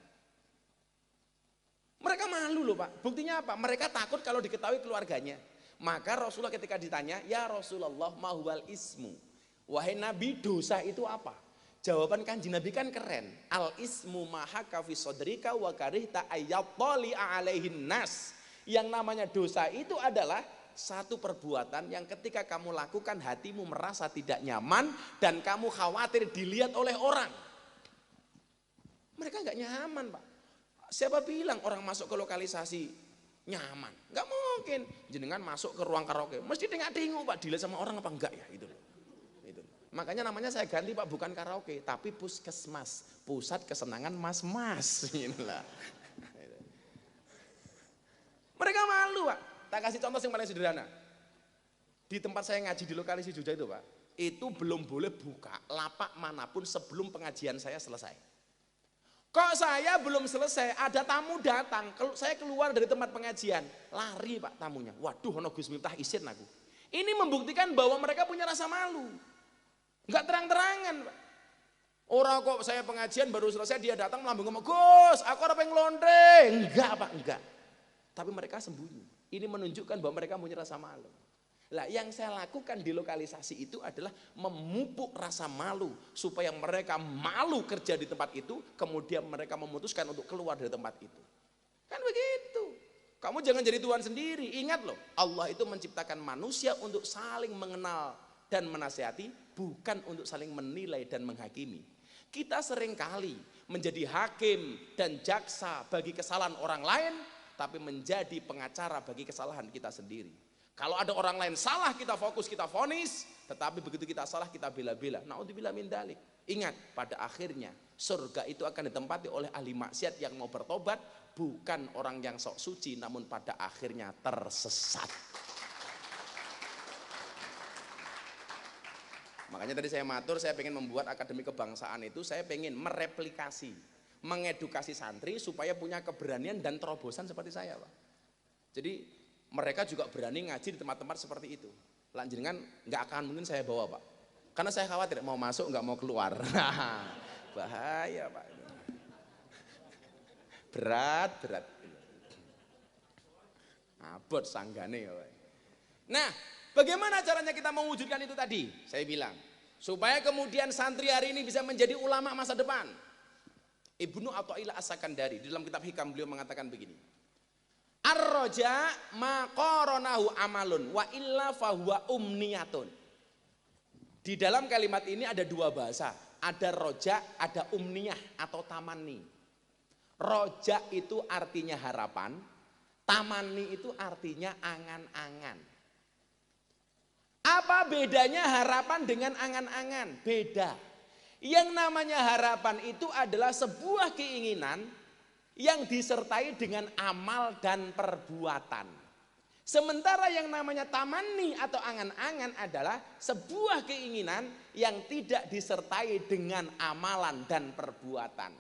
Mereka malu loh Pak. Buktinya apa? Mereka takut kalau diketahui keluarganya. Maka Rasulullah ketika ditanya, ya Rasulullah mahuwal ismu. Wahai Nabi, dosa itu apa? Jawaban Kanjeng Nabi kan keren. Al ismu mahaka fi sodrika wa karihta ayyatali alaihin nas. Yang namanya dosa itu adalah satu perbuatan yang ketika kamu lakukan hatimu merasa tidak nyaman dan kamu khawatir dilihat oleh orang. Mereka nggak nyaman, Pak. Siapa bilang orang masuk ke lokalisasi nyaman? Nggak mungkin. Jenengan masuk ke ruang karaoke, mesti tengok-tengok Pak, dilihat sama orang apa enggak ya itu. Makanya namanya saya ganti Pak, bukan karaoke, tapi puskesmas, pusat kesenangan mas-mas. Inilah. Mereka malu Pak. Tak kasih contoh yang paling sederhana. Di tempat saya ngaji di lokalisasi Jogja itu Pak, itu belum boleh buka lapak manapun sebelum pengajian saya selesai. Kok saya belum selesai, ada tamu datang, saya keluar dari tempat pengajian, lari Pak tamunya. Waduh, ono Gus Miftah isin aku. Ini membuktikan bahwa mereka punya rasa malu. Enggak terang-terangan Pak. Orang kok saya pengajian baru selesai dia datang melambung ngomong, Gus aku ada pengen lontre. Enggak Pak, enggak. Tapi mereka sembunyi. Ini menunjukkan bahwa mereka punya rasa malu. Lah yang saya lakukan di lokalisasi itu adalah memupuk rasa malu. Supaya mereka malu kerja di tempat itu, kemudian mereka memutuskan untuk keluar dari tempat itu. Kan begitu. Kamu jangan jadi Tuhan sendiri. Ingat loh, Allah itu menciptakan manusia untuk saling mengenal dan menasihati, bukan untuk saling menilai dan menghakimi. Kita seringkali menjadi hakim dan jaksa bagi kesalahan orang lain, tapi menjadi pengacara bagi kesalahan kita sendiri. Kalau ada orang lain salah, kita fokus, kita vonis, tetapi begitu kita salah, kita bela-bela. Na'udzubillah min dzalik. Ingat, pada akhirnya surga itu akan ditempati oleh ahli maksiat yang mau bertobat, bukan orang yang sok suci, namun pada akhirnya tersesat. Makanya tadi saya matur, saya pengen membuat akademi kebangsaan itu, saya pengen mereplikasi, mengedukasi santri supaya punya keberanian dan terobosan seperti saya Pak. Jadi mereka juga berani ngaji di tempat-tempat seperti itu. Lanjutkan nggak akan mungkin saya bawa Pak, karena saya khawatir mau masuk nggak mau keluar. Bahaya Pak. Berat. Abot sanggane ya Pak. Nah, bagaimana caranya kita mewujudkan itu tadi? Saya bilang, supaya kemudian santri hari ini bisa menjadi ulama masa depan. Ibnu Athaillah As-Sakandari di dalam kitab Hikam beliau mengatakan begini. Ar-roja ma qoronahu amalun wa illa fahuwa umniyatun. Di dalam kalimat ini ada dua bahasa. Ada roja, ada umniyah atau tamani. Roja itu artinya harapan, tamani itu artinya angan-angan. Apa bedanya harapan dengan angan-angan? Beda. Yang namanya harapan itu adalah sebuah keinginan yang disertai dengan amal dan perbuatan. Sementara yang namanya tamani atau angan-angan adalah sebuah keinginan yang tidak disertai dengan amalan dan perbuatan.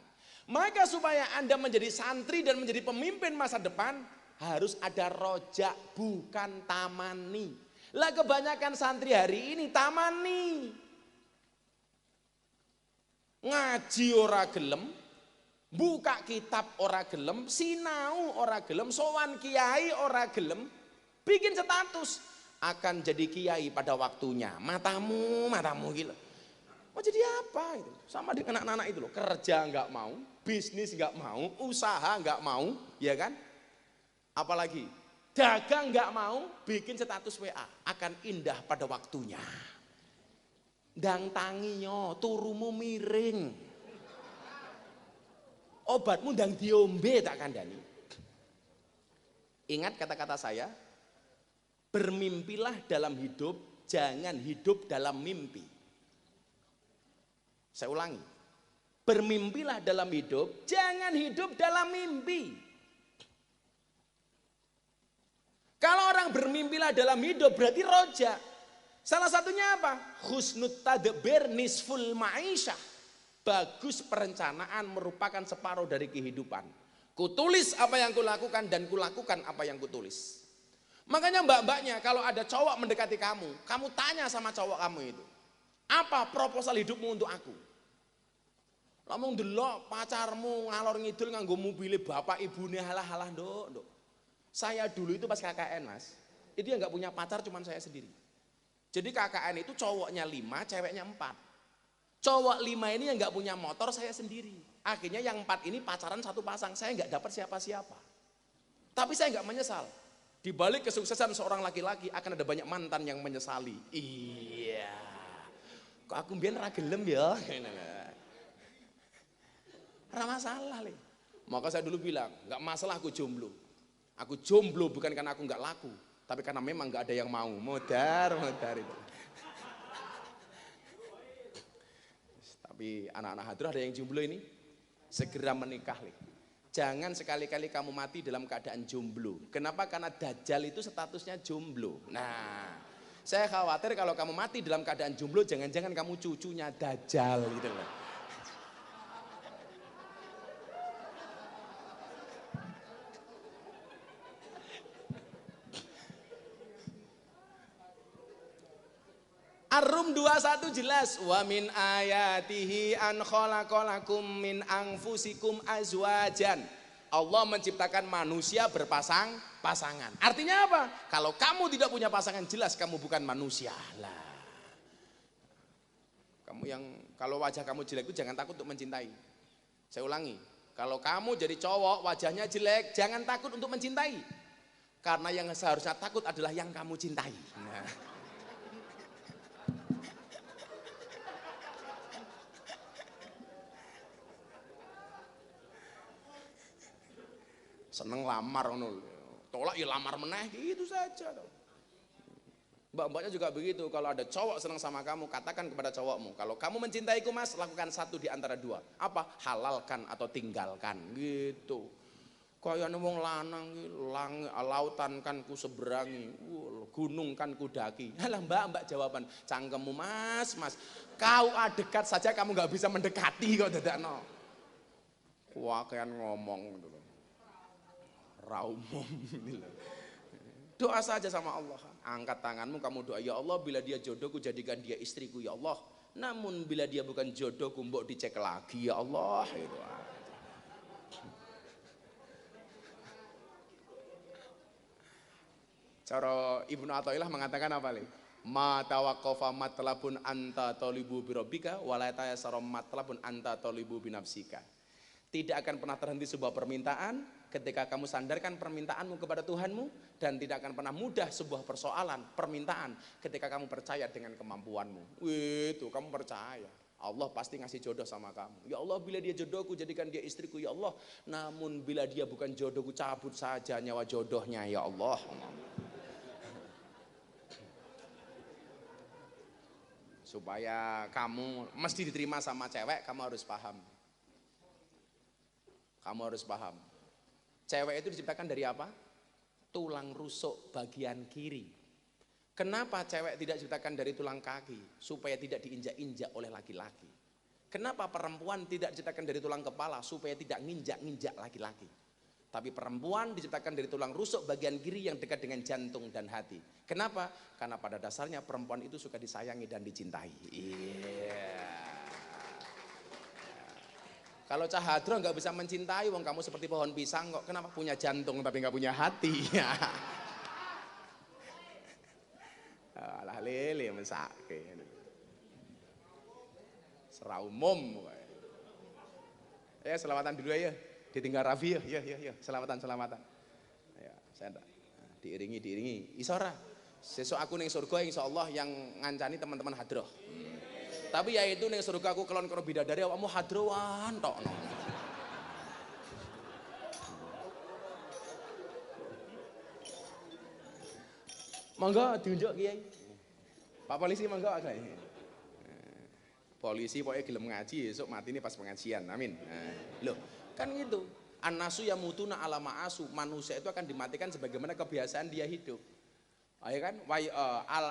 Maka supaya Anda menjadi santri dan menjadi pemimpin masa depan, harus ada roja, bukan tamani. Lah kebanyakan santri hari ini tamani. Ngaji ora gelem, buka kitab ora gelem, sinau ora gelem, sowan kiai ora gelem, bikin status akan jadi kiai pada waktunya. Matamu gila. Mau jadi apa itu? Sama dengan anak-anak itu loh, kerja nggak mau, bisnis nggak mau, usaha nggak mau, ya kan? Apalagi dagang nggak mau, bikin status WA akan indah pada waktunya. Dang tanginya, turumu miring. Obatmu dang diombe tak kandani. Ingat kata-kata saya, bermimpilah dalam hidup, jangan hidup dalam mimpi. Saya ulangi, bermimpilah dalam hidup, jangan hidup dalam mimpi. Kalau orang bermimpilah dalam hidup berarti roja. Salah satunya apa? Husnut tadbir nisful ma'isyah. Bagus perencanaan merupakan separuh dari kehidupan. Kutulis apa yang kulakukan dan kulakukan apa yang kutulis. Makanya mbak-mbaknya kalau ada cowok mendekati kamu, kamu tanya sama cowok kamu itu, apa proposal hidupmu untuk aku? Ngomong delok pacarmu ngalor ngidul nganggo mobil bapak ibune halah-halah nduk. Saya dulu itu pas KKN Mas, itu yang nggak punya pacar cuman saya sendiri. Jadi KKN itu cowoknya 5, ceweknya 4. Cowok 5 ini yang nggak punya motor saya sendiri. Akhirnya yang 4 ini pacaran satu pasang, saya nggak dapat siapa-siapa. Tapi saya nggak menyesal. Di balik kesuksesan seorang laki-laki akan ada banyak mantan yang menyesali. Iya. Kok aku mbiyen ra gelem ya? Ora masalah le. Maka saya dulu bilang, nggak masalah aku jomblo. Aku jomblo bukan karena aku nggak laku, tapi karena memang nggak ada yang mau. Modar itu. Tapi anak-anak hadroh ada yang jomblo ini, segera menikah le. Jangan sekali-kali kamu mati dalam keadaan jomblo. Kenapa? Karena Dajjal itu statusnya jomblo. Nah, saya khawatir kalau kamu mati dalam keadaan jomblo, jangan-jangan kamu cucunya Dajjal gitu loh. Ar-Rum 21 jelas, wa min ayatihi an khalaqalakum min anfusikum azwajan. Allah menciptakan manusia berpasang-pasangan. Artinya apa? Kalau kamu tidak punya pasangan, jelas kamu bukan manusia. Lah. Kamu yang kalau wajah kamu jelek itu jangan takut untuk mencintai. Saya ulangi, kalau kamu jadi cowok wajahnya jelek, jangan takut untuk mencintai. Karena yang seharusnya takut adalah yang kamu cintai. Nah. Seneng lamar ngono. Tolak ya lamar meneh gitu saja. Mbak-mbaknya juga begitu. Kalau ada cowok seneng sama kamu, katakan kepada cowokmu, kalau kamu mencintaiku mas, lakukan satu di antara dua. Apa? Halalkan atau tinggalkan gitu. Kayak wong lanang lautan kan ku seberangi, gunung kan ku daki. Halah mbak jawaban, cangkemmu mas. Kau dekat saja kamu nggak bisa mendekati kok dadakno. Wakean ngomong gitu. Raumum. Doa saja sama Allah. Angkat tanganmu kamu doa, ya Allah bila dia jodohku jadikan dia istriku ya Allah. Namun bila dia bukan jodohku mbok dicek lagi ya Allah. Gitu. Cara Ibnu Athaillah mengatakan apa nih? Ma tawaqqafa matlabun anta talibu birabbika wa la tayassara matlabun anta talibu binafsika. Tidak akan pernah terhenti sebuah permintaan ketika kamu sandarkan permintaanmu kepada Tuhanmu, dan tidak akan pernah mudah sebuah persoalan, permintaan ketika kamu percaya dengan kemampuanmu. Itu kamu percaya Allah pasti ngasih jodoh sama kamu. Ya Allah bila dia jodohku jadikan dia istriku ya Allah. Namun bila dia bukan jodohku cabut saja nyawa jodohnya ya Allah. Supaya kamu mesti diterima sama cewek, kamu harus paham. Kamu harus paham. Cewek itu diciptakan dari apa? Tulang rusuk bagian kiri. Kenapa cewek tidak diciptakan dari tulang kaki? Supaya tidak diinjak-injak oleh laki-laki. Kenapa perempuan tidak diciptakan dari tulang kepala? Supaya tidak nginjak-nginjak laki-laki. Tapi perempuan diciptakan dari tulang rusuk bagian kiri yang dekat dengan jantung dan hati. Kenapa? Karena pada dasarnya perempuan itu suka disayangi dan dicintai. Kalau Cahadro nggak bisa mencintai, wong kamu seperti pohon pisang kok. Kenapa punya jantung tapi nggak punya hati? Alah lele mesake. Serah umum. Ya selawatan dulu ya. Ditinggal Rafi ya. Selawatan. Ya, saya diiringi. Isora. Sesuk aku ning surga insyaallah yang ngancani teman-teman hadroh. Tapi ya itu ning surga aku kelon karo bidadari awakmu hadrowan tok. Monggo diunjuk Kiai. Pak polisi monggo agak. Polisi pokoknya gelem ngaji esuk mati ini pas pengajian. Amin. Loh, kan gitu. An-nasu yamutuna ala ma'asu. Manusia itu akan dimatikan sebagaimana kebiasaan dia hidup. Ayo kan?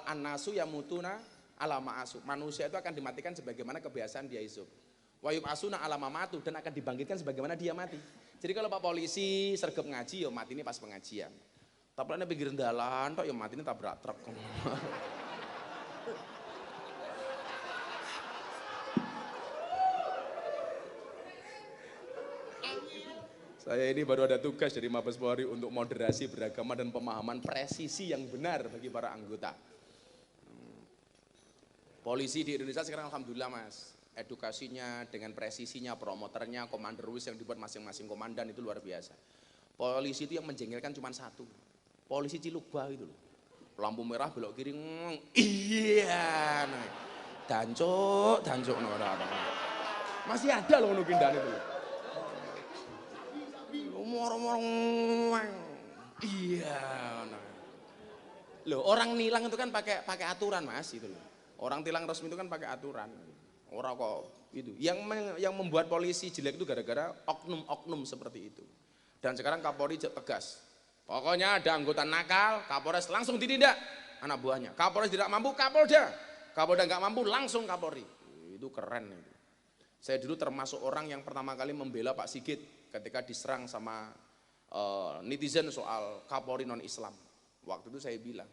An-nasu yamutuna ala ma'asu. Manusia itu akan dimatikan sebagaimana kebiasaan dia hidup. Wa yub'asuna ala mamatu, dan akan dibangkitkan sebagaimana dia mati. Jadi kalau Pak polisi sergap ngaji ya mati ini pas pengajian. Tapi pinggir dalan tok ya mati ini tabrak truk. Saya ini baru ada tugas dari Mabes Polri untuk moderasi beragama dan pemahaman presisi yang benar bagi para anggota. Polisi di Indonesia sekarang alhamdulillah mas, Edukasinya dengan presisinya, promoternya, commander rules yang dibuat masing-masing komandan itu luar biasa. Polisi itu yang menjengkelkan cuma satu, polisi Cilugba itu loh. Lampu merah belok kiri, iya, dancuk, masih ada loh nukindan itu. Iya, loh orang nilang itu kan pakai aturan mas itu loh. Orang tilang resmi itu kan pakai aturan. Orang kok itu. Yang membuat polisi jelek itu gara-gara oknum-oknum seperti itu. Dan sekarang Kapolri tegas. Pokoknya ada anggota nakal, Kapolres langsung ditindak anak buahnya. Kapolres tidak mampu, Kapolda. Kapolda nggak mampu, langsung Kapolri. Itu keren itu. Saya dulu termasuk orang yang pertama kali membela Pak Sigit ketika diserang sama netizen soal Kapolri non-Islam. Waktu itu saya bilang,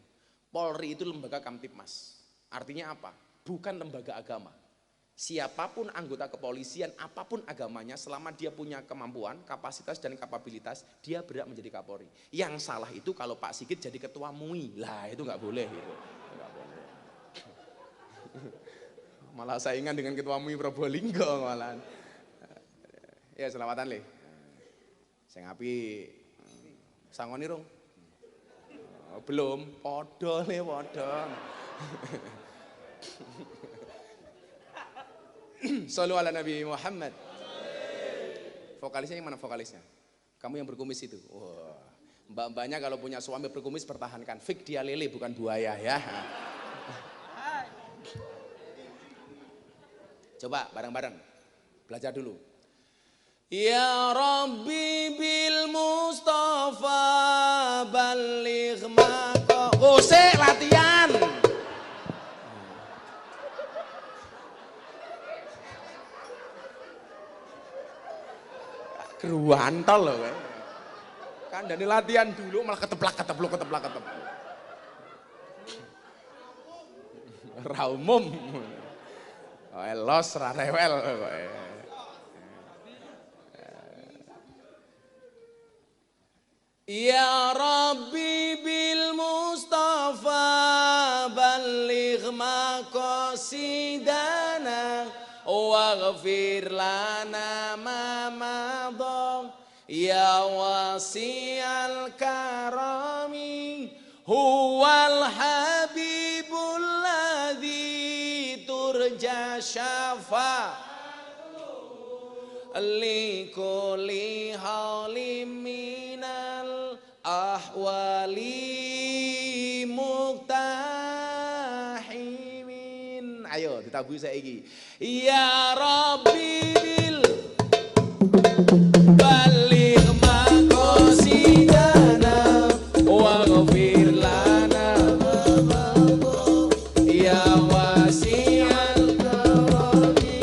Polri itu lembaga Kamtipmas. Artinya apa? Bukan lembaga agama. Siapapun anggota kepolisian, apapun agamanya, selama dia punya kemampuan, kapasitas dan kapabilitas, dia berhak menjadi Kapolri. Yang salah itu kalau Pak Sigit jadi ketua MUI, lah itu nggak boleh gitu. Nggak boleh. Malah saingan dengan ketua MUI Probolinggo malah. Ya selamatan le. Saya ngapi sangoni rong. Oh, belum, podo le podo. Shallu ala Nabi Muhammad. Vokalisnya yang mana vokalisnya? Kamu yang berkumis itu. Wah, mbak-mbaknya kalau punya suami berkumis pertahankan. Fik dia lele bukan buaya ya. Coba bareng-bareng belajar dulu. Ya Rabbi bil Mustafa baligh maqam. Latihan. Keruantol loh kan dari latihan dulu malah keteplak raumum los rarewel Ya Rabbi bil Mustafa baligh maqasidana waghfir lana ma madha ya wasi'al karami huwal habibul ladzi turja syafa'atuhu li kulli haulim minal ahwali muktahimin. Ayo ditabui saiki. Ya Rabbi bil baligh maqasidana waghfir lana ya wasi'al karami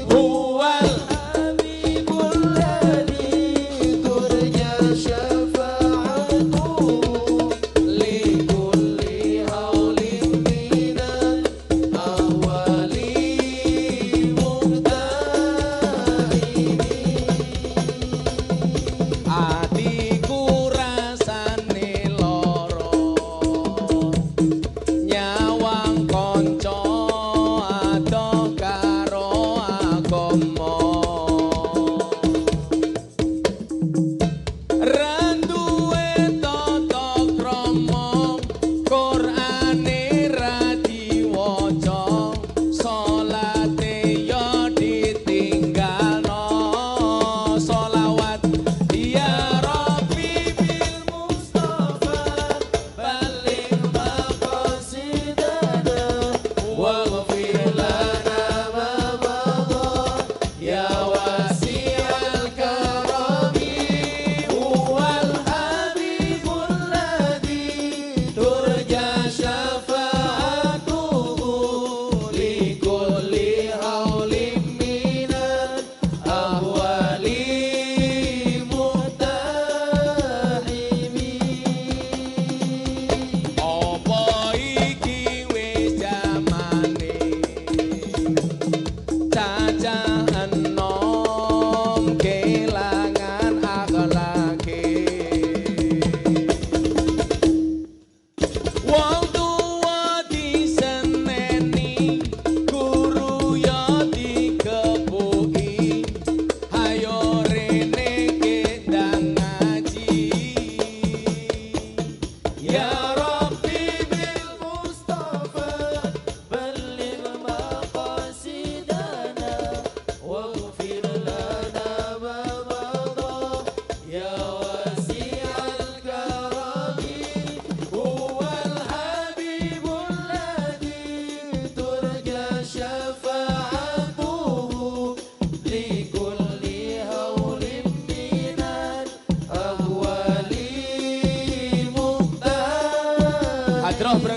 huwal habibul ladzi turja syafa'atuhu li kulli haulin minal ahwali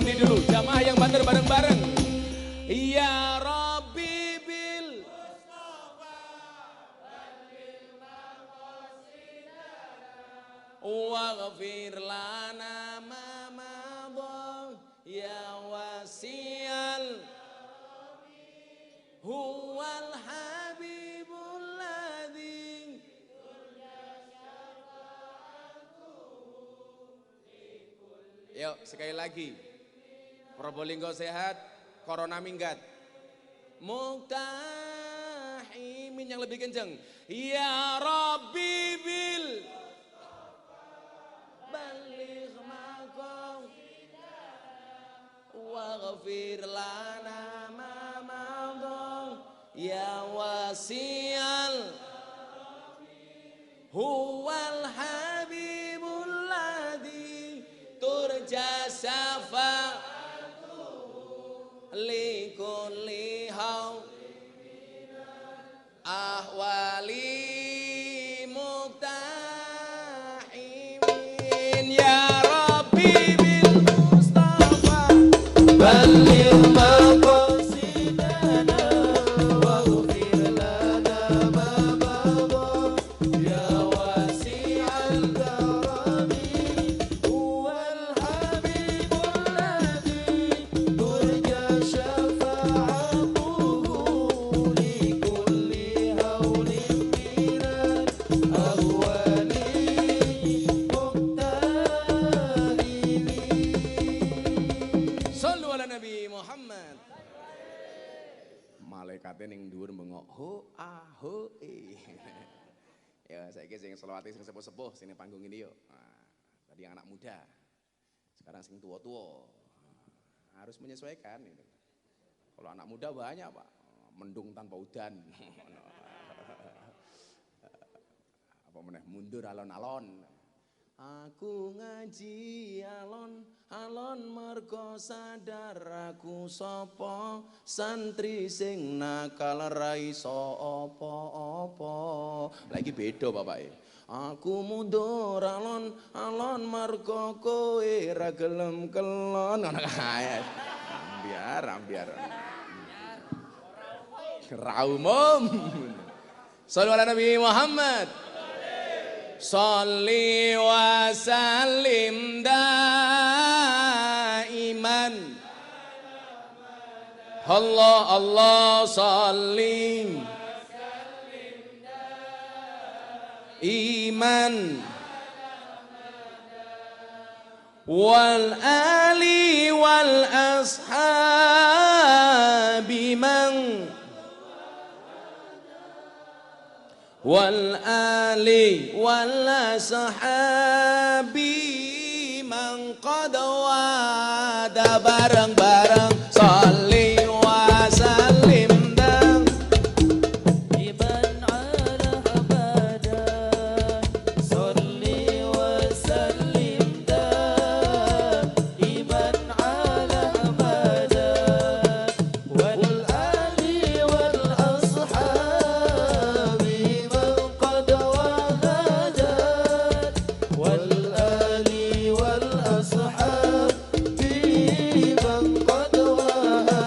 berdiri dulu, jamaah yang banter bareng-bareng. Ya Rabbi bil waghfir lana ma madha ya wasi'al huwal habibul ladzi. Yuk sekali lagi. Probolinggo sehat, corona minggat. Muktahimin yang lebih kenceng. Ya Rabbi bil baligh maqam waghfir lana ma madha ya wasi'al huwal habibul ladzi turja syafa'atuhu likulli haw ahwali muktahimin. Ya Rabbi bil Mustafa baligh maqasidana waghfir lana ma madha ya wasi'al karami huwal habibul ladzi turja syafa'atuhu likulli hawlin minan ahwali muqtahimin. Sallu ala Nabi Muhammad. Malaikate ning dhuwur bengok ho ah ho e. Ya saiki sing selawate sing sepuh-sepuh sini panggung ini yuk. Nah, tadi yang anak muda. Sekarang sing tua-tua. Harus menyesuaikan itu. Kalau anak muda banyak, Pak. Mendung tanpa udan. Apa meneh mundur alon-alon. Aku ngaji alon-alon mergo sadar aku sapa santri sing nakal ra iso apa-apa. Lagi beda Bapak. Aku mundur alon-alon mergo kowe ra gelem kelon. Ngono kae. Biar. Ra umum. Shallu ala Nabi Muhammad. Sholli wa sallim daiman. Allah sholli iman wal ali wal ashabi man wal ali wal ashabi man qad wada bareng-bareng sholli wa sallim dan iban ala abada sholli wa sallim dan iban ala abada wal ali wal ashabi والآل والأصحاب في من قد وهدت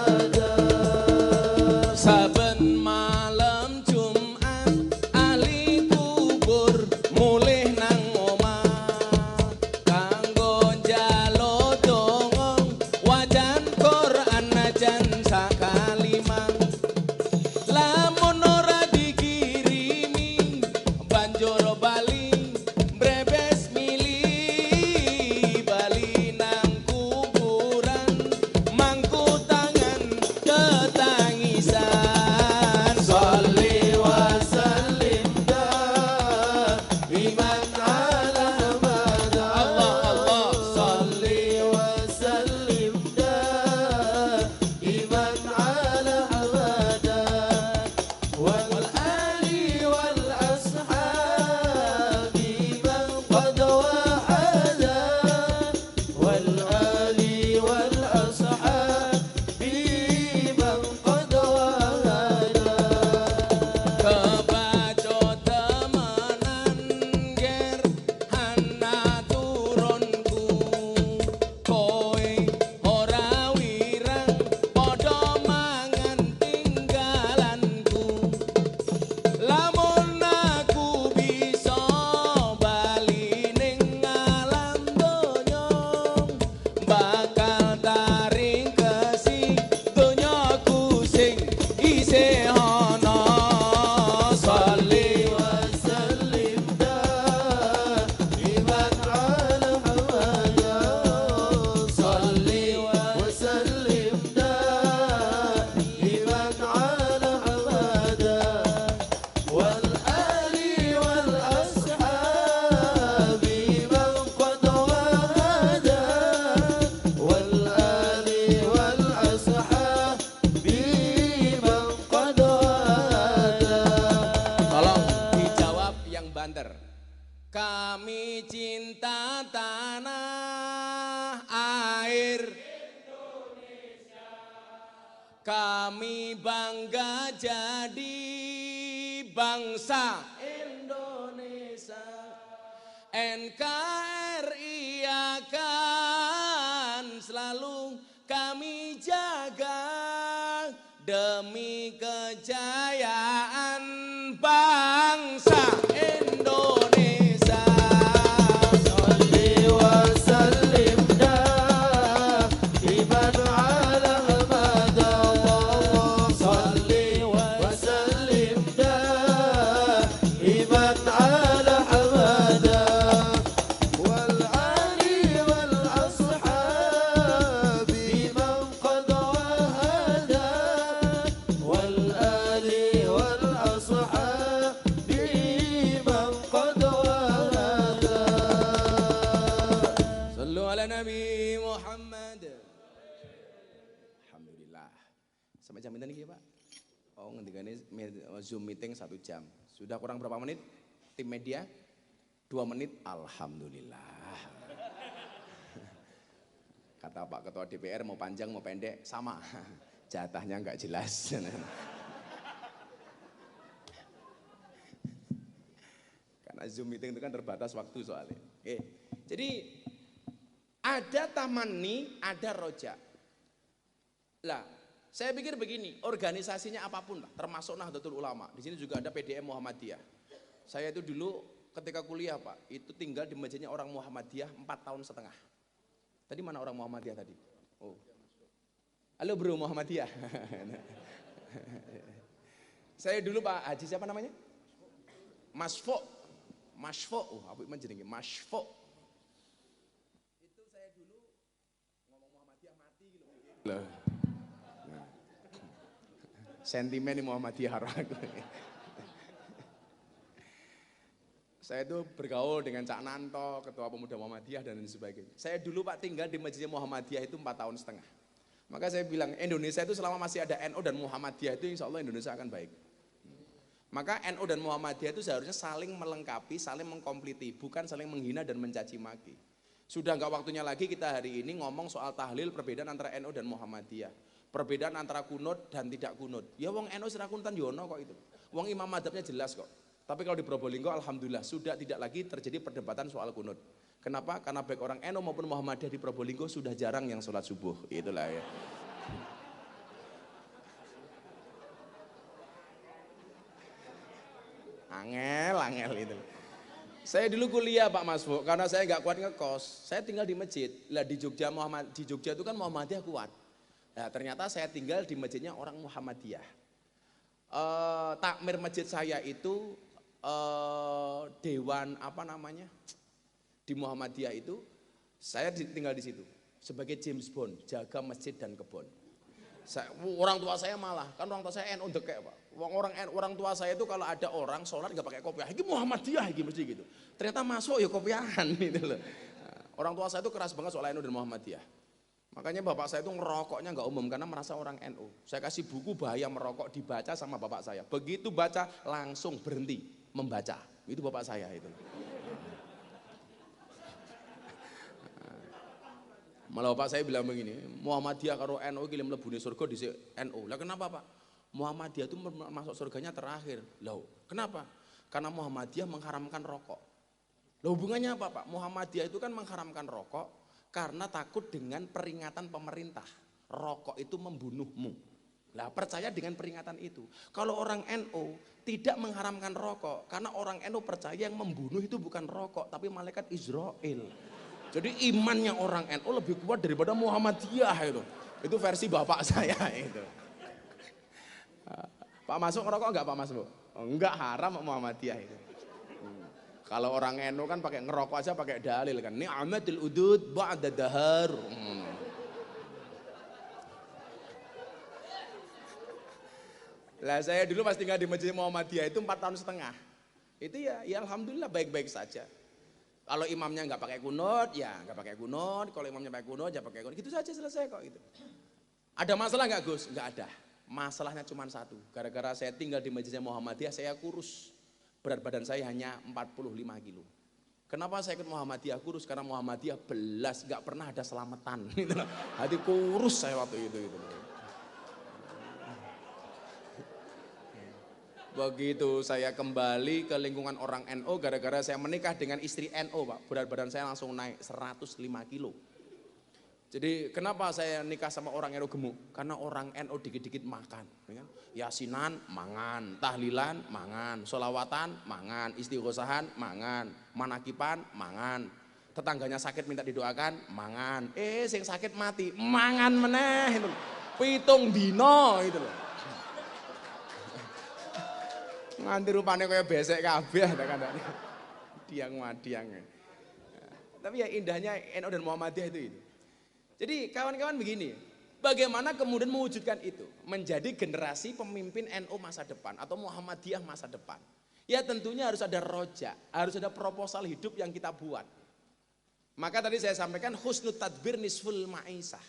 Kami bangga jadi bangsa Indonesia. NKRI akan selalu kami jaga demi kejayaan bangsa Indonesia. Shalli wa sallim da'iman ala Ahmad. Shalli wa sallim da'iman ala Ahmad. Wal ali wal ashabi man qad wahada. Wal ali wal ashabi man qad wahada. Sallu ala Nabi Muhammad. Alhamdulillah. Sampai jam ini Pak? Oh, ngendikane Zoom meeting 1 jam. Sudah kurang berapa menit? Tim media 2 menit. Alhamdulillah. Kata Pak Ketua DPR mau panjang mau pendek sama. Jatahnya enggak jelas. Karena Zoom meeting itu kan terbatas waktu soalnya. Oke. Jadi ada tamani, ada roja. Lah, saya pikir begini, organisasinya apapun lah, termasuk Nahdlatul Ulama. Di sini juga ada PDM Muhammadiyah. Saya itu dulu ketika kuliah Pak, itu tinggal di masjidnya orang Muhammadiyah 4,5 tahun. Tadi mana orang Muhammadiyah tadi? Oh. Halo bro Muhammadiyah. Saya dulu Pak Haji siapa namanya? Masfo. Masfo. Oh, apa itu jenenge? Masfo. Itu saya dulu ngomong Muhammadiyah mati gitu. Loh. Sentimen di Muhammadiyah aku. Saya itu bergaul dengan Cak Nanto, Ketua Pemuda Muhammadiyah dan lain sebagainya. Saya dulu Pak tinggal di Masjid Muhammadiyah itu 4,5 tahun. Maka saya bilang Indonesia itu selama masih ada NU dan Muhammadiyah itu insya Allah Indonesia akan baik. Maka NU dan Muhammadiyah itu seharusnya saling melengkapi, saling mengkompliti, bukan saling menghina dan mencaci maki. Sudah enggak waktunya lagi kita hari ini ngomong soal tahlil perbedaan antara NU dan Muhammadiyah. Perbedaan antara kunut dan tidak kunut. Ya wong NU sira kunutan yono kok itu. Wong imam madzhabnya jelas kok. Tapi kalau di Probolinggo alhamdulillah sudah tidak lagi terjadi perdebatan soal kunut. Kenapa? Karena baik orang NU maupun Muhammadiyah di Probolinggo sudah jarang yang sholat subuh. Itulah ya. Angel itu. Saya dulu kuliah Pak Masfo, karena saya nggak kuat ngekos. Saya tinggal di masjid. Lah di Jogja itu kan Muhammadiyah kuat. Nah, ternyata saya tinggal di masjidnya orang Muhammadiyah. Takmir masjid saya itu dewan apa namanya di Muhammadiyah itu saya tinggal di situ sebagai James Bond, jaga masjid dan kebun. Orang tua saya malah kan orang tua saya NU dekek Pak. Orang tua saya itu kalau ada orang sholat nggak pakai kopiah, ini Muhammadiyah ini mesti gitu. Ternyata masuk ya kopiahan gitu loh. Orang tua saya itu keras banget soal NU dan Muhammadiyah. Makanya bapak saya itu ngerokoknya nggak umum karena merasa orang NU. Saya kasih buku bahaya merokok dibaca sama bapak saya. Begitu baca langsung berhenti membaca. Itu bapak saya itu. Malah bapak saya bilang begini, Muhammadiyah karo NU iki mlebune surga dhisik NU. Lah kenapa Pak? Muhammadiyah itu masuk surganya terakhir. Loh, kenapa? Karena Muhammadiyah mengharamkan rokok. Loh hubungannya apa Pak? Muhammadiyah itu kan mengharamkan rokok karena takut dengan peringatan pemerintah. Rokok itu membunuhmu. Lah percaya dengan peringatan itu. Kalau orang NU tidak mengharamkan rokok karena orang NU percaya yang membunuh itu bukan rokok tapi malaikat Israel. Jadi imannya orang NU lebih kuat daripada Muhammadiyah itu. Itu versi bapak saya itu. Pak Masuk ngerokok enggak Pak Masuk? Oh, enggak, haram Muhammadiyah itu. Kalau orang NU kan pakai ngerokok aja pakai dalil kan. Ni'matul udud ba'da dahar. Lah saya dulu pas tinggal di Masjid Muhammadiyah itu 4,5 tahun. Itu ya alhamdulillah baik-baik saja. Kalau imamnya nggak pakai kunut, ya nggak pakai kunut. Kalau imamnya pakai kunut, ya pakai kunut. Gitu saja selesai kok itu. Ada masalah nggak Gus? Nggak ada. Masalahnya cuma satu. Gara-gara saya tinggal di Masjid Muhammadiyah, saya kurus. Berat badan saya hanya 45 kilo. Kenapa saya ikut Muhammadiyah kurus? Karena Muhammadiyah belas, nggak pernah ada selamatan. Hati kurus saya waktu itu. Begitu saya kembali ke lingkungan orang NU gara-gara saya menikah dengan istri NU, Pak. Berat badan saya langsung naik 105 kilo. Jadi kenapa saya nikah sama orang NU gemuk? Karena orang NU dikit-dikit makan. Yasinan, mangan. Tahlilan, mangan. Sholawatan, mangan. Istighosahan, mangan. Manakipan, mangan. Tetangganya sakit minta didoakan, mangan. Sing sakit mati, mangan meneh. Pitung dino gitu loh. Nganti rupane kaya besek kabeh kadang-kadang. Diang-madiang. Tapi ya indahnya NU dan Muhammadiyah itu. Jadi kawan-kawan begini, bagaimana kemudian mewujudkan itu? Menjadi generasi pemimpin NU masa depan atau Muhammadiyah masa depan. Ya tentunya harus ada rojak, harus ada proposal hidup yang kita buat. Maka tadi saya sampaikan husnul tadbir nisful ma'isah.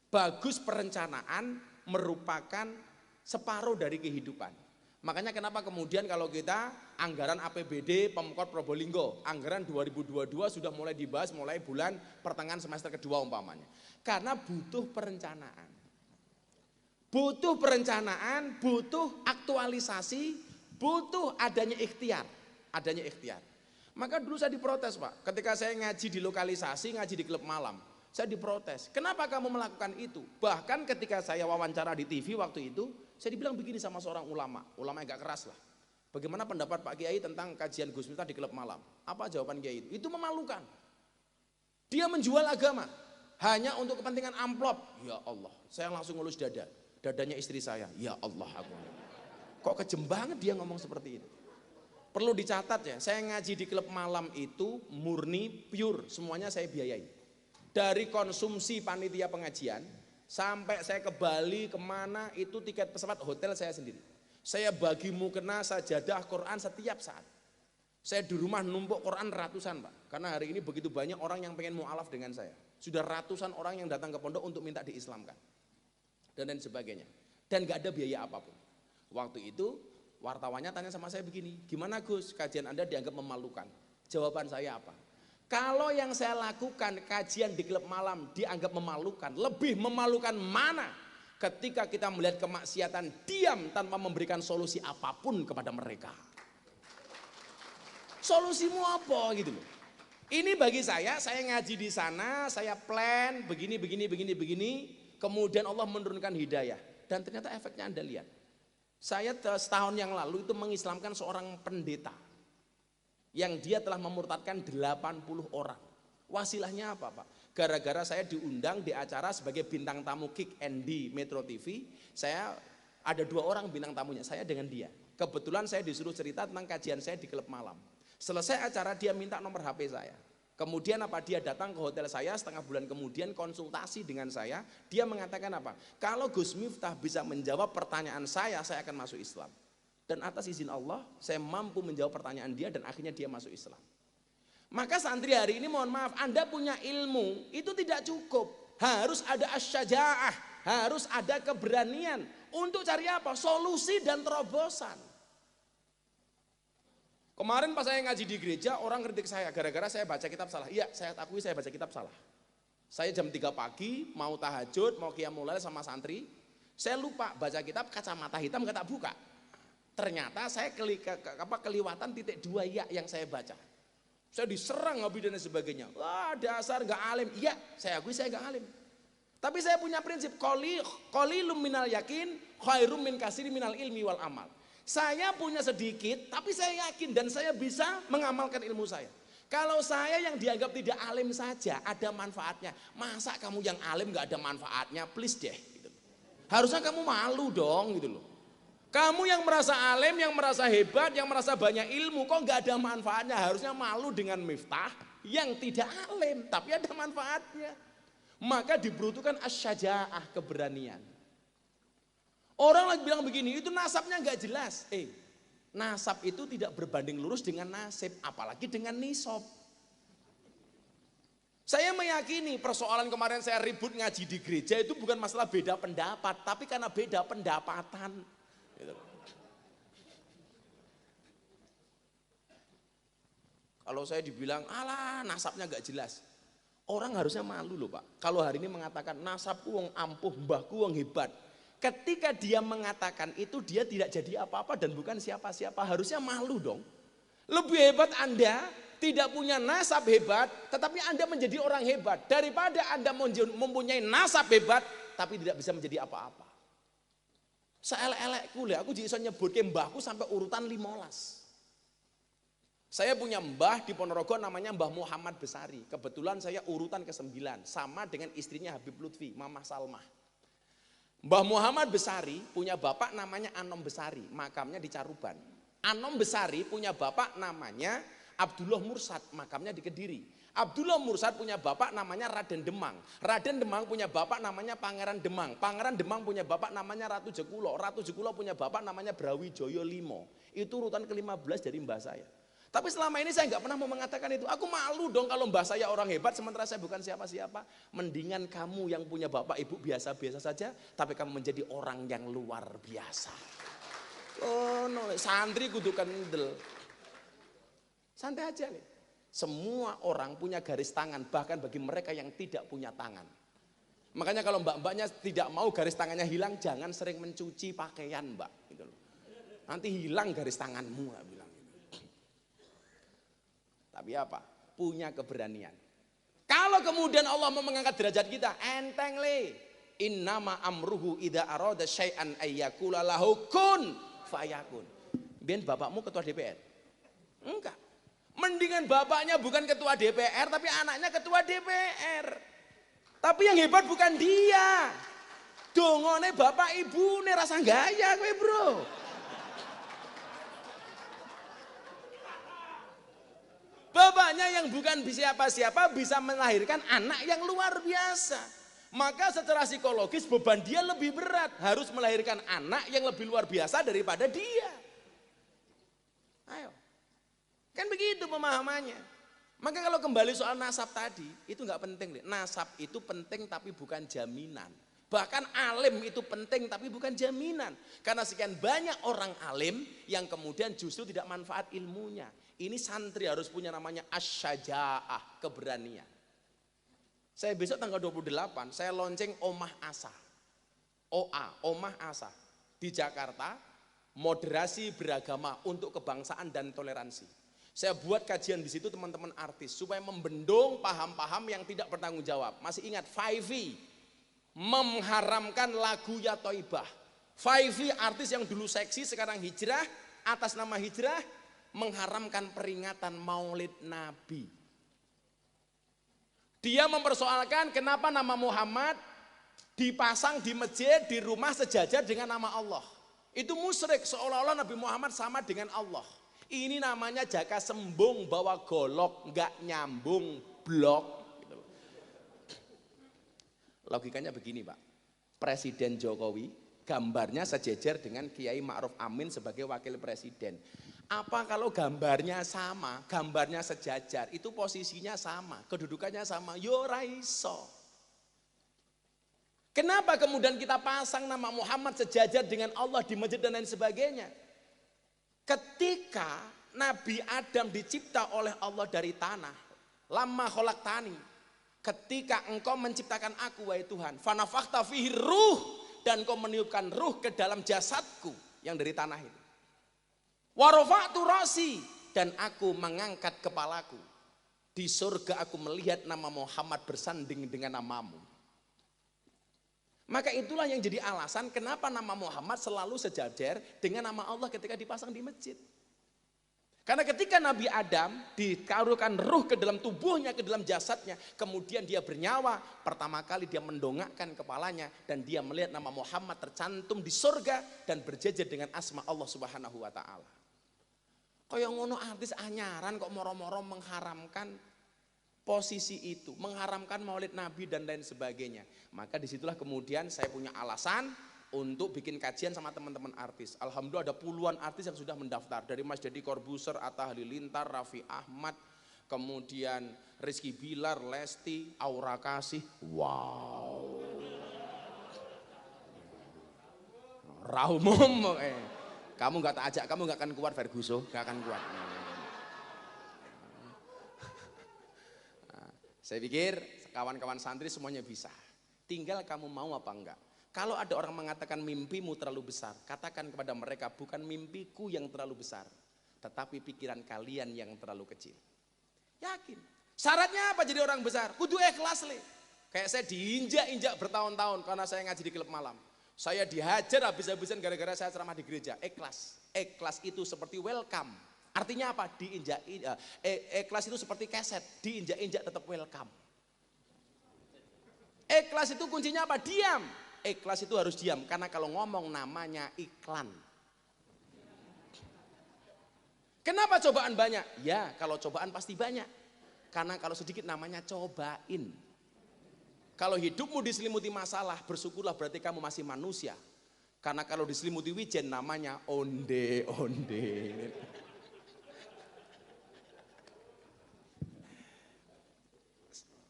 Bagus perencanaan merupakan separuh dari kehidupan. Makanya kenapa kemudian kalau kita anggaran APBD Pemkot Probolinggo, anggaran 2022 sudah mulai dibahas mulai bulan pertengahan semester kedua umpamanya. Karena butuh perencanaan. Butuh perencanaan, butuh aktualisasi, butuh adanya ikhtiar. Adanya ikhtiar. Maka dulu saya diprotes, Pak. Ketika saya ngaji di lokalisasi, ngaji di klub malam. Saya diprotes. Kenapa kamu melakukan itu? Bahkan ketika saya wawancara di TV waktu itu, saya dibilang begini sama seorang ulama yang agak keras lah. Bagaimana pendapat Pak Kiai tentang kajian Gus Miftah di klub malam? Apa jawaban Kiai itu? Itu memalukan. Dia menjual agama hanya untuk kepentingan amplop. Ya Allah, saya langsung ngelus dada. Dadanya istri saya. Ya Allah, aku. Kok kejem banget dia ngomong seperti itu. Perlu dicatat ya, saya ngaji di klub malam itu murni, pure, semuanya saya biayai. Dari konsumsi panitia pengajian, sampai saya ke Bali, kemana, itu tiket pesawat, hotel saya sendiri. Saya bagi mukena, sajadah, Quran setiap saat. Saya di rumah numpuk Quran ratusan, Pak. Karena hari ini begitu banyak orang yang pengen mu'alaf dengan saya. Sudah ratusan orang yang datang ke pondok untuk minta diislamkan. Dan lain sebagainya. Dan gak ada biaya apapun. Waktu itu wartawannya tanya sama saya begini, gimana Gus, kajian Anda dianggap memalukan? Jawaban saya apa? Kalau yang saya lakukan kajian di klub malam dianggap memalukan, lebih memalukan mana ketika kita melihat kemaksiatan diam tanpa memberikan solusi apapun kepada mereka. Solusimu apa gitu loh. Ini bagi saya ngaji di sana, saya plan begini, kemudian Allah menurunkan hidayah. Dan ternyata efeknya Anda lihat. Saya setahun yang lalu itu mengislamkan seorang pendeta yang dia telah memurtadkan 80 orang. Wasilahnya apa, Pak? Gara-gara saya diundang di acara sebagai bintang tamu Kick di Metro TV, saya ada 2 orang bintang tamunya, saya dengan dia. Kebetulan saya disuruh cerita tentang kajian saya di klub malam. Selesai acara dia minta nomor HP saya. Kemudian apa, dia datang ke hotel saya setengah bulan kemudian konsultasi dengan saya. Dia mengatakan apa? Kalau Gus Miftah bisa menjawab pertanyaan saya akan masuk Islam. Dan atas izin Allah saya mampu menjawab pertanyaan dia dan akhirnya dia masuk Islam. Maka santri hari ini mohon maaf, Anda punya ilmu itu tidak cukup. Harus ada asy-syaja'ah, harus ada keberanian untuk cari apa? Solusi dan terobosan. Kemarin pas saya ngaji di gereja, orang kritik saya gara-gara saya baca kitab salah. Iya, saya akui saya baca kitab salah. Saya jam 3 pagi mau tahajud, mau qiyamul lail sama santri. Saya lupa baca kitab, kacamata hitam gak tak buka. Ternyata saya keliwatan titik 2 ya yang saya baca. Saya diserang habis dan sebagainya. Wah, dasar gak alim. Iya, saya akui saya gak alim. Tapi saya punya prinsip qalilum minal yakin khairum min katsiri minal ilmi wal amal. Saya punya sedikit, tapi saya yakin dan saya bisa mengamalkan ilmu saya. Kalau saya yang dianggap tidak alim saja ada manfaatnya, masa kamu yang alim gak ada manfaatnya? Please deh. Gitu. Harusnya kamu malu dong, gitu loh. Kamu yang merasa alim, yang merasa hebat, yang merasa banyak ilmu, kok gak ada manfaatnya? Harusnya malu dengan Miftah yang tidak alim, tapi ada manfaatnya. Maka dibutuhkan asy-syaja'ah, keberanian. Orang lagi bilang begini, itu nasabnya gak jelas. Nasab itu tidak berbanding lurus dengan nasib, apalagi dengan nisab. Saya meyakini persoalan kemarin saya ribut ngaji di gereja itu bukan masalah beda pendapat, tapi karena beda pendapatan. Kalau saya dibilang, alah nasabnya gak jelas. Orang harusnya malu loh Pak. Kalau hari ini mengatakan nasabku wong ampuh, mbahku wong hebat. Ketika dia mengatakan itu, dia tidak jadi apa-apa dan bukan siapa-siapa. Harusnya malu dong. Lebih hebat Anda tidak punya nasab hebat, tetapi Anda menjadi orang hebat. Daripada Anda mempunyai nasab hebat, tapi tidak bisa menjadi apa-apa. Seelek-elekku aku bisa nyebut ke mbahku sampai urutan 15. Saya punya mbah di Ponorogo namanya Mbah Muhammad Besari. Kebetulan saya urutan ke-9, sama dengan istrinya Habib Lutfi, Mamah Salmah. Mbah Muhammad Besari punya bapak namanya Anom Besari, makamnya di Caruban. Anom Besari punya bapak namanya Abdullah Mursad, makamnya di Kediri. Abdullah Mursad punya bapak namanya Raden Demang. Raden Demang punya bapak namanya Pangeran Demang. Pangeran Demang punya bapak namanya Ratu Jekulo. Ratu Jekulo punya bapak namanya Brawijoyo Limo. Itu urutan ke-15 dari mbah saya. Tapi selama ini saya nggak pernah mau mengatakan itu. Aku malu dong kalau mbah saya orang hebat sementara saya bukan siapa-siapa. Mendingan kamu yang punya bapak ibu biasa-biasa saja, tapi kamu menjadi orang yang luar biasa. Oh no, santri kudu kendel. Santai aja nih. Semua orang punya garis tangan, bahkan bagi mereka yang tidak punya tangan. Makanya kalau mbak-mbaknya tidak mau garis tangannya hilang, jangan sering mencuci pakaian mbak. Gitu loh. Nanti hilang garis tanganmu, nggak bilang. Tapi apa? Punya keberanian. Kalau kemudian Allah mau mengangkat derajat kita, enteng le. Innama amruhu idza arada syai'an ayyakula lahu kun fayakun. Biar bapakmu ketua DPR? Enggak. Mendingan bapaknya bukan ketua DPR tapi anaknya ketua DPR. Tapi yang hebat bukan dia. Dongone bapak ibu nih rasa gaya kowe, Bro. Bapaknya yang bukan siapa-siapa bisa melahirkan anak yang luar biasa. Maka secara psikologis beban dia lebih berat. Harus melahirkan anak yang lebih luar biasa daripada dia. Ayo. Kan begitu pemahamannya. Maka kalau kembali soal nasab tadi, itu nggak penting. Nasab itu penting tapi bukan jaminan. Bahkan alim itu penting tapi bukan jaminan. Karena sekian banyak orang alim yang kemudian justru tidak manfaat ilmunya. Ini santri harus punya namanya asyaja'ah, keberanian. Saya besok tanggal 28, saya lonceng Omah Asa. OA, Omah Asa. Di Jakarta, moderasi beragama untuk kebangsaan dan toleransi. Saya buat kajian di situ teman-teman artis supaya membendung paham-paham yang tidak bertanggung jawab. Masih ingat 5V mengharamkan lagu Ya Thaibah. 5V artis yang dulu seksi sekarang hijrah, atas nama hijrah mengharamkan peringatan Maulid Nabi. Dia mempersoalkan kenapa nama Muhammad dipasang di masjid, di rumah sejajar dengan nama Allah. Itu musyrik, seolah-olah Nabi Muhammad sama dengan Allah. Ini namanya jaka sembung bawa golok, nggak nyambung blok. Gitu. Logikanya begini Pak, Presiden Jokowi gambarnya sejajar dengan Kiai Ma'ruf Amin sebagai wakil presiden. Apa kalau gambarnya sama, gambarnya sejajar, itu posisinya sama, kedudukannya sama, yo raiso. Kenapa kemudian kita pasang nama Muhammad sejajar dengan Allah di masjid dan lain sebagainya? Ketika Nabi Adam dicipta oleh Allah dari tanah, lamma khalaqtani, ketika engkau menciptakan aku wahai Tuhan, fanafakhta fihi ruh, dan engkau meniupkan ruh ke dalam jasadku yang dari tanah itu. Wa rafa'tu ra'si, dan aku mengangkat kepalaku. Di surga aku melihat nama Muhammad bersanding dengan namamu. Maka itulah yang jadi alasan kenapa nama Muhammad selalu sejajar dengan nama Allah ketika dipasang di masjid. Karena ketika Nabi Adam dikarukan ruh ke dalam tubuhnya, ke dalam jasadnya, kemudian dia bernyawa, pertama kali dia mendongakkan kepalanya dan dia melihat nama Muhammad tercantum di surga dan berjejer dengan asma Allah Subhanahu wa taala. Kayak ngono artis anyaran kok moro-moro mengharamkan posisi itu, mengharamkan maulid Nabi dan lain sebagainya. Maka disitulah kemudian saya punya alasan untuk bikin kajian sama teman-teman artis. Alhamdulillah ada puluhan artis yang sudah mendaftar. Dari Mas Deddy Corbuzier, Atta Halilintar, Raffi Ahmad, kemudian Rizky Bilar, Lesti, Aura Kasih. Wow. Raumum. Kamu gak tak ajak, kamu gak akan kuat Ferguson, gak akan kuat. Saya pikir kawan-kawan santri semuanya bisa. Tinggal kamu mau apa enggak. Kalau ada orang mengatakan mimpimu terlalu besar, katakan kepada mereka bukan mimpiku yang terlalu besar, tetapi pikiran kalian yang terlalu kecil. Yakin. Syaratnya apa jadi orang besar? Kudu ikhlas le. Kayak saya diinjak-injak bertahun-tahun karena saya ngaji di klub malam. Saya dihajar habis-habisan gara-gara saya ceramah di gereja. Ikhlas. Ikhlas itu seperti welcome. Artinya apa? Ikhlas itu seperti keset, diinjak-injak tetap welcome. Ikhlas itu kuncinya apa? Diam. Ikhlas itu harus diam, karena kalau ngomong namanya iklan. Kenapa cobaan banyak? Ya, kalau cobaan pasti banyak. Karena kalau sedikit namanya cobain. Kalau hidupmu diselimuti masalah, bersyukurlah berarti kamu masih manusia. Karena kalau diselimuti wijen namanya onde-onde.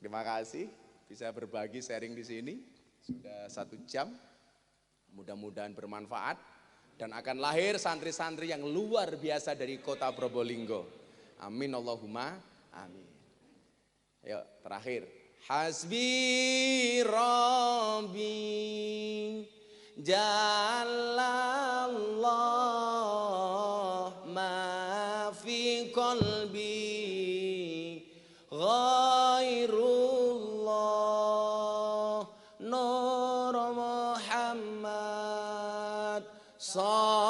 Terima kasih bisa berbagi sharing di sini. Sudah 1 jam, mudah-mudahan bermanfaat dan akan lahir santri-santri yang luar biasa dari kota Probolinggo. Amin Allahumma amin. Yuk terakhir. Hasbi Rabbi Jalallah ma fi qalbi ghairullah Nur Muhammad sallallahu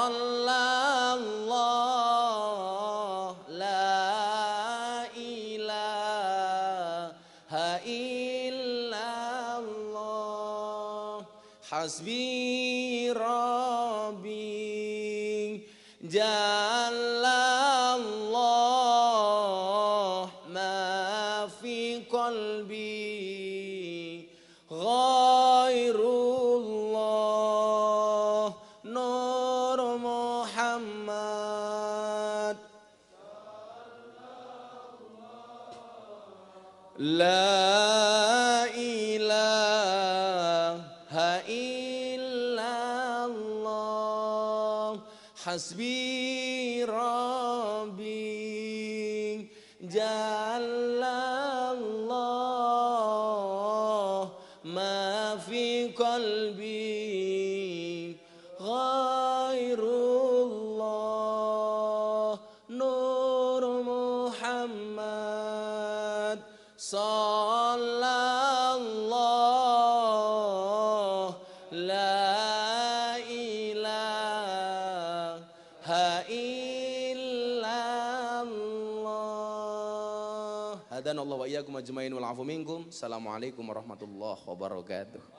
la ilaha illallah hasbi rabbi jalallah ma fi qalbi ghairullah Nur Muhammad la ilaha illallah hasbi rabbi jalallah ma fi qalbi ghairullah Nur Muhammad sallallahu la ilaha illallah. Hadanallahu wa iyyakum ajmain wal afu minkum. Assalamualaikum warahmatullahi wabarakatuh.